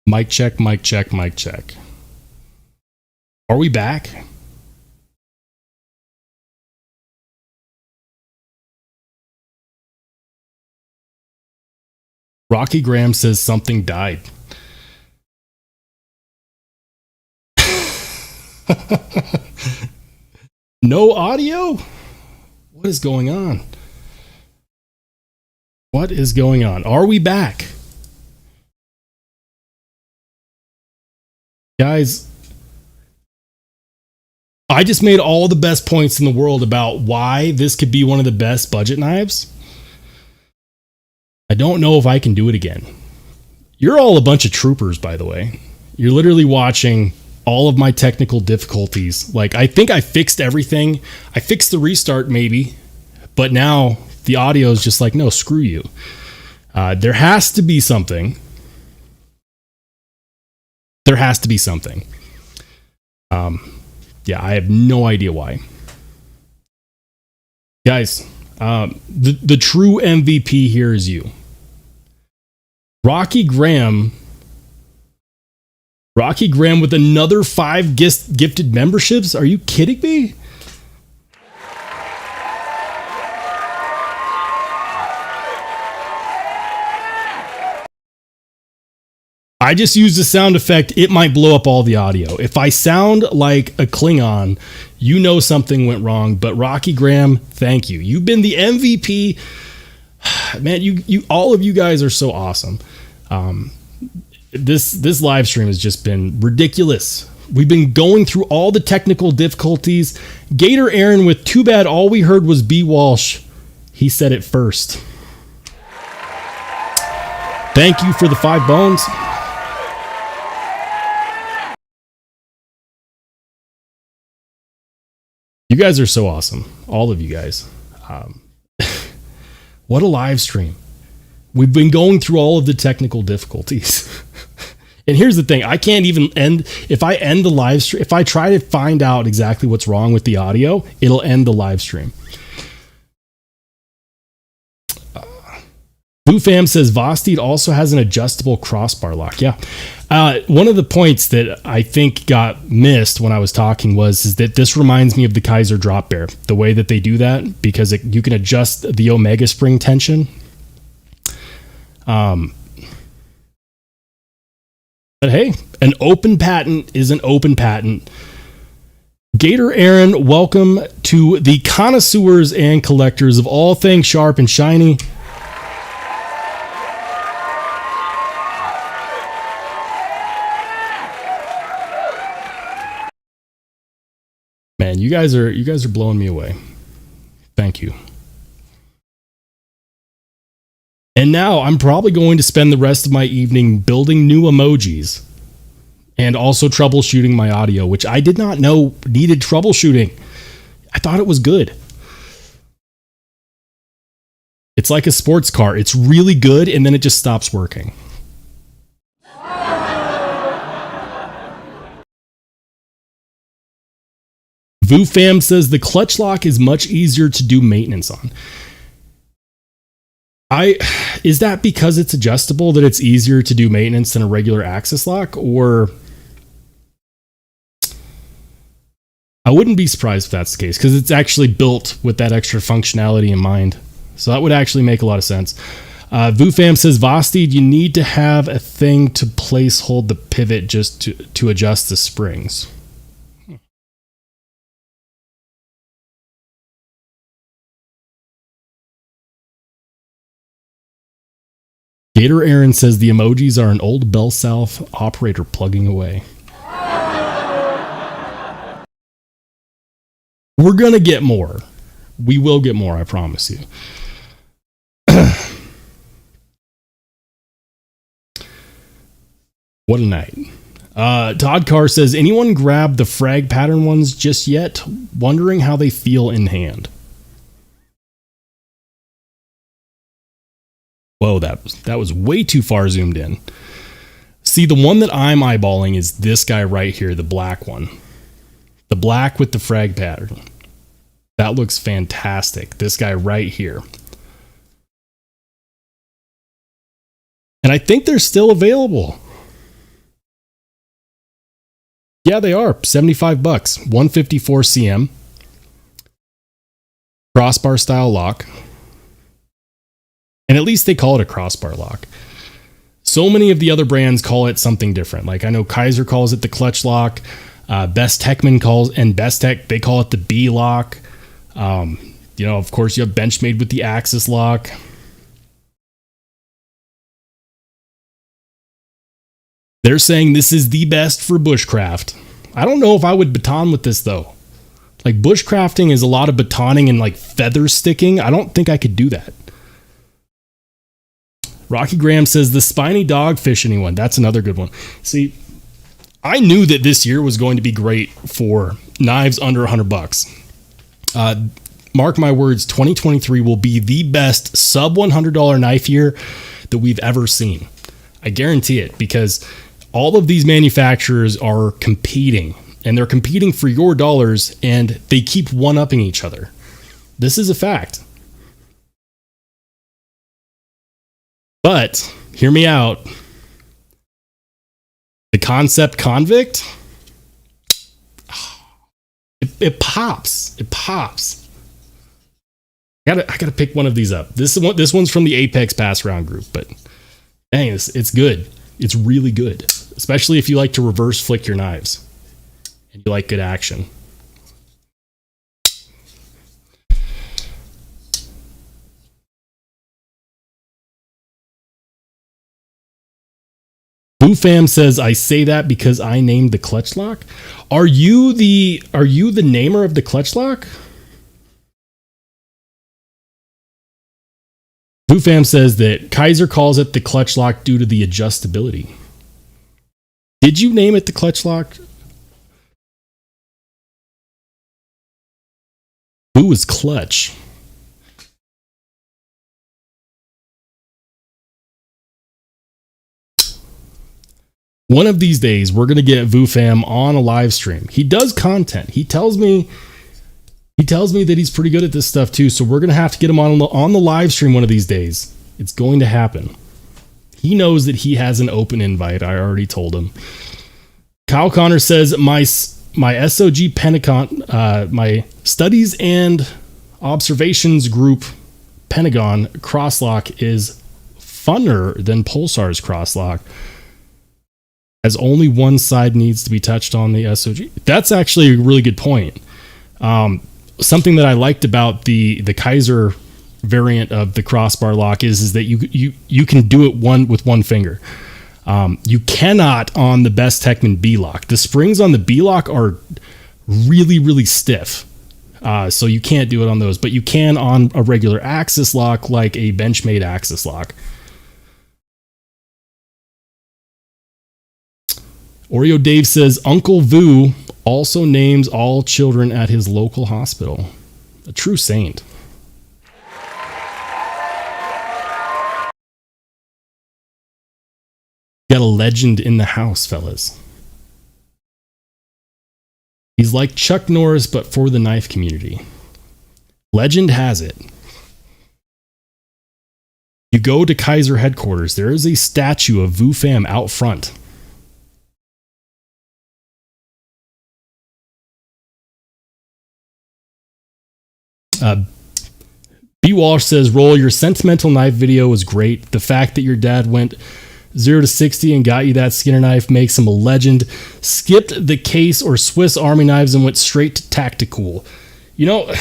mic check, mic check, mic check. Are we back? Rocky Graham says something died. No audio? What is going on? What is going on? Are we back? Guys, I just made all the best points in the world about why this could be one of the best budget knives. I don't know if I can do it again. You're all a bunch of troopers, by the way. You're literally watching all of my technical difficulties. Like, I think I fixed everything. I fixed the restart maybe, but now the audio is just like, no, screw you. There has to be something. There has to be something. Yeah, I have no idea why. Guys, the true MVP here is you. Rocky Graham with another 5 gifted memberships? Are you kidding me? I just used a sound effect. It might blow up all the audio. If I sound like a Klingon, you know something went wrong. But Rocky Graham, thank you. You've been the MVP. Man, you all of you guys are so awesome. This live stream has just been ridiculous. We've been going through all the technical difficulties. Gator Aaron with too bad all we heard was B. Walsh. He said it first. Thank you for the 5 bones. You guys are so awesome. All of you guys. What a live stream. We've been going through all of the technical difficulties. And here's the thing. I can't even end. If I end the live stream, if I try to find out exactly what's wrong with the audio, it'll end the live stream. Boofam says Vosteed also has an adjustable crossbar lock. Yeah. One of the points that I think got missed when I was talking is that this reminds me of the Kaiser drop bear, the way that they do that, because you can adjust the omega spring tension. But hey, an open patent is an open patent. Gator Aaron, welcome to the connoisseurs and collectors of all things sharp and shiny. Man, you guys are blowing me away. Thank you. And now I'm probably going to spend the rest of my evening building new emojis and also troubleshooting my audio, which I did not know needed troubleshooting. I thought it was good. It's like a sports car. It's really good, and then it just stops working. VooFam says the clutch lock is much easier to do maintenance on. Is that because it's adjustable that it's easier to do maintenance than a regular axis lock? Or I wouldn't be surprised if that's the case, because it's actually built with that extra functionality in mind. So that would actually make a lot of sense. VooFam says, Vosteed, you need to have a thing to hold the pivot just to adjust the springs. Gator Aaron says the emojis are an old Bell South operator plugging away. We're going to get more. We will get more, I promise you. What a night. Todd Carr says, anyone grab the frag pattern ones just yet? Wondering how they feel in hand. Whoa, that was way too far zoomed in. See, the one that I'm eyeballing is this guy right here, the black one. The black with the frag pattern. That looks fantastic. This guy right here. And I think they're still available. Yeah, they are. $75. 154 cm. Crossbar style lock. And at least they call it a crossbar lock. So many of the other brands call it something different. Like I know Kaiser calls it the clutch lock. Bestechman and Bestech, they call it the B lock. Of course, you have benchmade with the axis lock. They're saying this is the best for bushcraft. I don't know if I would baton with this though. Like bushcrafting is a lot of batoning and like feather sticking. I don't think I could do that. Rocky Graham says the spiny dogfish anyone. That's another good one. See, I knew that this year was going to be great for knives under $100. Mark my words, 2023 will be the best sub $100 knife year that we've ever seen. I guarantee it, because all of these manufacturers are competing, and they're competing for your dollars, and they keep one-upping each other. This is a fact. But hear me out. The Concept Convict, it pops. It pops. I gotta pick one of these up. This one's from the Apex Pass Round group, but dang, it's good. It's really good, especially if you like to reverse flick your knives and you like good action. Blue Fam says, I say that because I named the clutch lock. Are you the namer of the clutch lock? Blue Fam says that Kaiser calls it the clutch lock due to the adjustability. Did you name it the clutch lock? Blue is clutch. One of these days, we're going to get VooFam on a live stream. He does content. He tells me that he's pretty good at this stuff too, so we're going to have to get him on the live stream one of these days. It's going to happen. He knows that he has an open invite. I already told him. Kyle Connor says, my SOG Pentagon, my studies and observations group Pentagon crosslock is funner than Pulsar's crosslock, as only one side needs to be touched on the SOG. That's actually a really good point. Something that I liked about the Kaiser variant of the crossbar lock is that you can do it with one finger. You cannot on the bestechman B lock. The springs on the B lock are really, really stiff. So you can't do it on those, but you can on a regular axis lock, like a benchmade axis lock. Oreo Dave says, Uncle Vu also names all children at his local hospital. A true saint. Got a legend in the house, fellas. He's like Chuck Norris, but for the knife community. Legend has it. You go to Kaiser headquarters, there is a statue of VooFam out front. B. Walsh says, Roll, your Sentimental knife video was great. The fact that your dad went 0 to 60 and got you that Skinner knife makes him a legend. Skipped the case or Swiss Army knives and went straight to tactical. You know,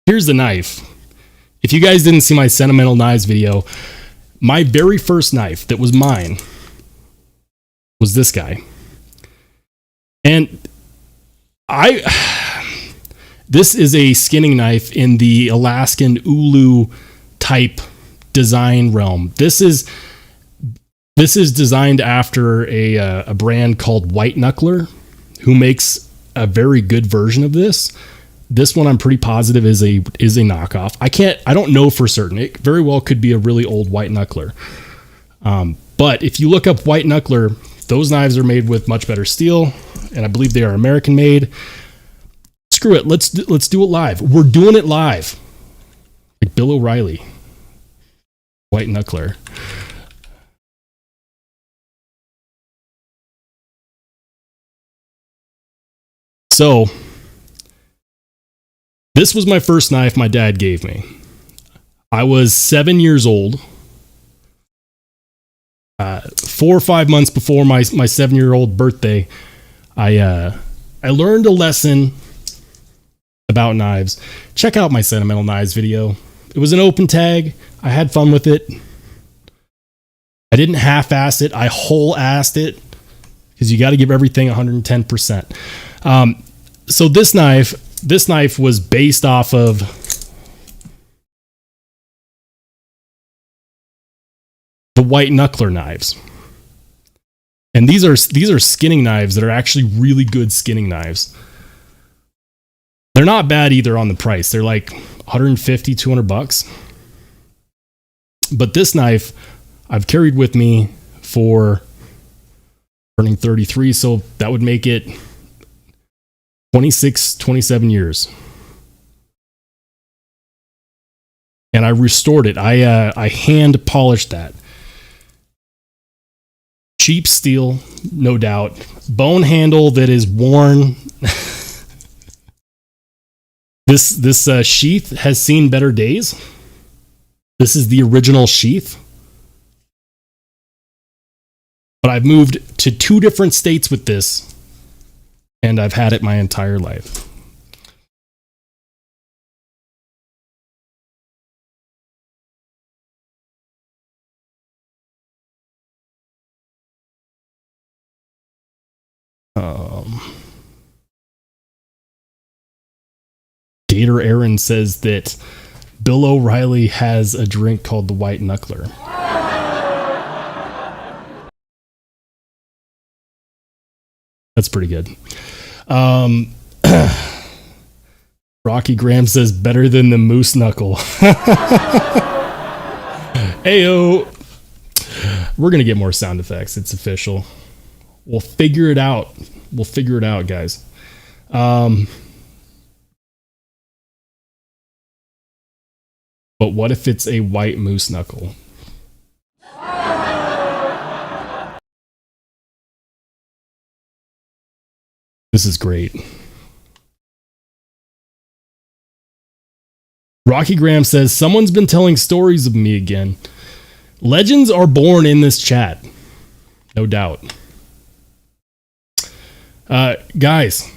here's the knife. If you guys didn't see my Sentimental knives video, my very first knife that was mine was this guy. And this is a skinning knife in the Alaskan Ulu type design realm. This is designed after a brand called White Knuckler, who makes a very good version of this. This one I'm pretty positive is a knockoff. I don't know for certain. It very well could be a really old White Knuckler. But if you look up White Knuckler, those knives are made with much better steel, and I believe they are American made. Screw it. Let's do it live. We're doing it live. Like Bill O'Reilly. White Knuckler. So, this was my first knife my dad gave me. I was 7 years old. 4 or 5 months before my 7-year-old birthday, I learned a lesson about knives. Check out my Sentimental Knives video. It was an open tag. I had fun with it. I didn't half-ass it. I whole-assed it, because you got to give everything 110%. So this knife was based off of the White Knuckler knives. And these are skinning knives that are actually really good skinning knives. They're not bad either on the price. They're like 150, 200 bucks. But this knife I've carried with me for turning 33, so that would make it 26, 27 years. And I restored it. I hand polished that. Cheap steel, no doubt. Bone handle that is worn. This sheath has seen better days. This is the original sheath. But I've moved to 2 different states with this, and I've had it my entire life. Gator Aaron says that Bill O'Reilly has a drink called the White Knuckler. That's pretty good. Rocky Graham says better than the moose knuckle. Ayo. We're going to get more sound effects. It's official. We'll figure it out. We'll figure it out, guys. But what if it's a white moose knuckle? This is great. Rocky Graham says, someone's been telling stories of me again. Legends are born in this chat. No doubt. Guys,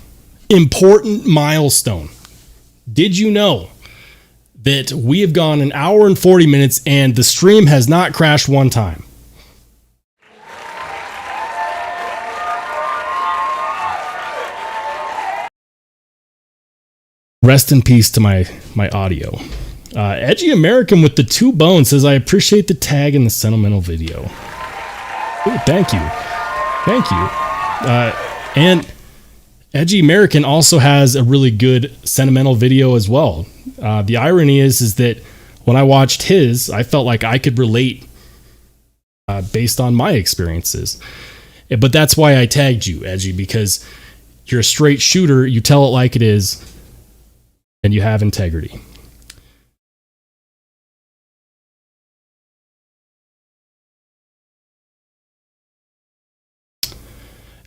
important milestone. Did you know that we have gone an hour and 40 minutes and the stream has not crashed one time? Rest in peace to my audio. Edgy American with the 2 bones says, I appreciate the tag in the Sentimental video. Ooh, thank you. Thank you. And Edgy American also has a really good Sentimental video as well. The irony is that when I watched his, I felt like I could relate based on my experiences. But that's why I tagged you, Edgy, because you're a straight shooter, you tell it like it is, and you have integrity.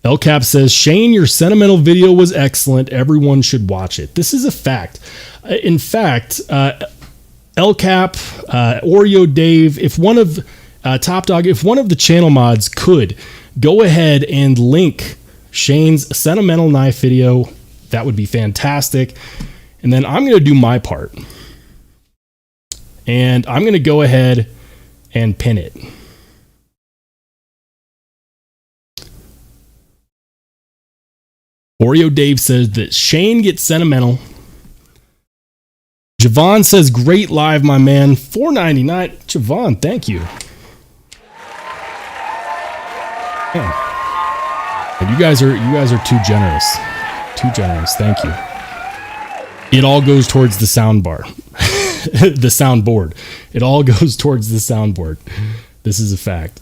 LCAP says, Shane, your Sentimental video was excellent. Everyone should watch it. This is a fact. In fact, LCAP, Oreo Dave, if one of Top Dog, if one of the channel mods could go ahead and link Shane's Sentimental knife video, that would be fantastic. And then I'm going to do my part. And I'm going to go ahead and pin it. Oreo Dave says that Shane gets Sentimental. Javon says, great live, my man. $4.99. Javon, thank you. Man. And you guys are too generous. Too generous. Thank you. It all goes towards the sound bar. The soundboard. It all goes towards the soundboard. This is a fact.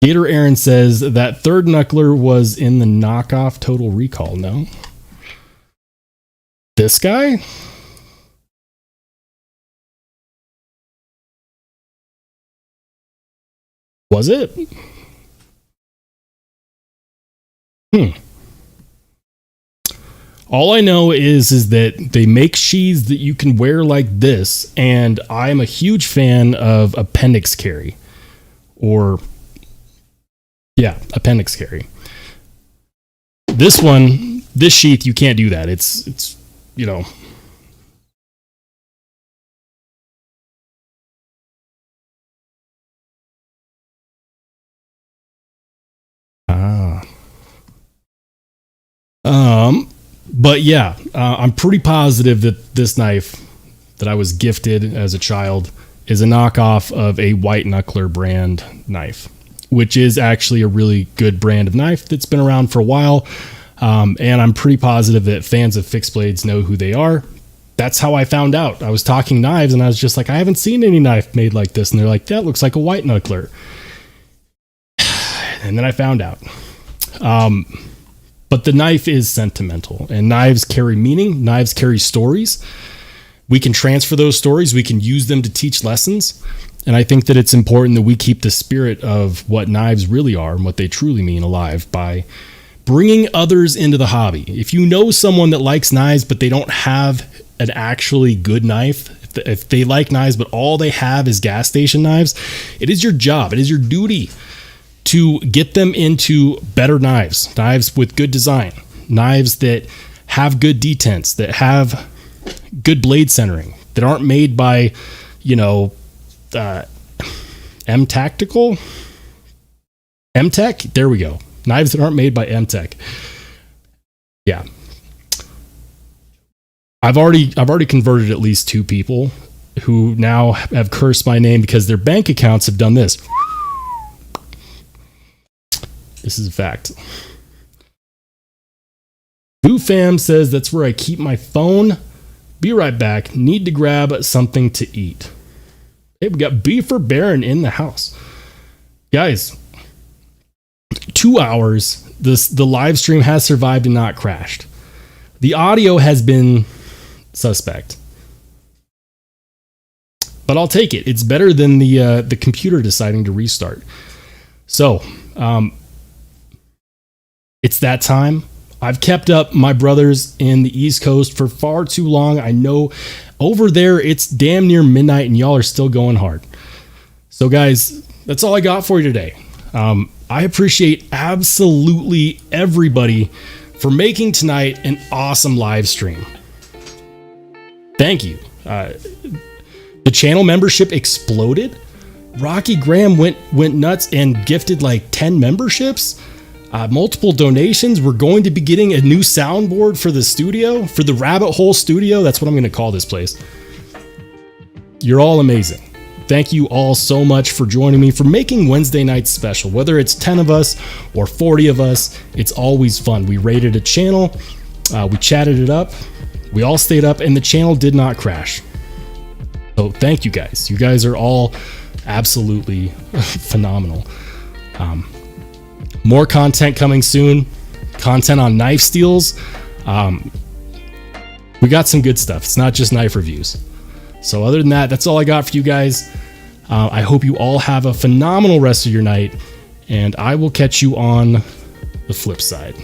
Gator Aaron says that third knuckler was in the knockoff Total Recall. No. This guy? Was it? All I know is that they make sheaths that you can wear like this, and I'm a huge fan of appendix carry. Appendix carry. This one, this sheath, you can't do that. It's you know. But yeah, I'm pretty positive that this knife that I was gifted as a child is a knockoff of a white knuckler brand knife, which is actually a really good brand of knife that's been around for a while. And I'm pretty positive that fans of fixed blades know who they are. That's how I found out. I was talking knives and I was just like, I haven't seen any knife made like this. And they're like, that looks like a white knuckler. And then I found out. But the knife is sentimental, and knives carry meaning. Knives carry stories. We can transfer those stories. We can use them to teach lessons. And I think that it's important that we keep the spirit of what knives really are and what they truly mean alive by bringing others into the hobby. If you know someone that likes knives, but they don't have an actually good knife, if they like knives, but all they have is gas station knives, it is your job. It is your duty to get them into better knives, knives with good design, knives that have good detents, that have good blade centering, that aren't made by, M-Tech. There we go. Knives that aren't made by M-Tech. Yeah. I've already converted at least 2 people who now have cursed my name because their bank accounts have done this. This is a fact. Boo Fam says that's where I keep my phone. Be right back. Need to grab something to eat. Hey, we got Beefer Baron in the house. Guys, 2 hours. The live stream has survived and not crashed. The audio has been suspect, but I'll take it. It's better than the computer deciding to restart. So, it's that time. I've kept up my brothers in the East Coast for far too long. I know over there it's damn near midnight and y'all are still going hard. So guys, that's all I got for you today. I appreciate absolutely everybody for making tonight an awesome live stream. Thank you. The channel membership exploded. Rocky Graham went nuts and gifted like 10 memberships. Multiple donations. We're going to be getting a new soundboard for the studio, for the Rabbit Hole Studio. That's what I'm going to call this place. You're all amazing. Thank you all so much for joining me, for making Wednesday nights special. Whether it's 10 of us or 40 of us, it's always fun. We rated a channel. We chatted it up. We all stayed up and the channel did not crash. So thank you guys. You guys are all absolutely phenomenal. More content coming soon. Content on knife steals. We got some good stuff. It's not just knife reviews. So other than that, that's all I got for you guys. I hope you all have a phenomenal rest of your night, and I will catch you on the flip side.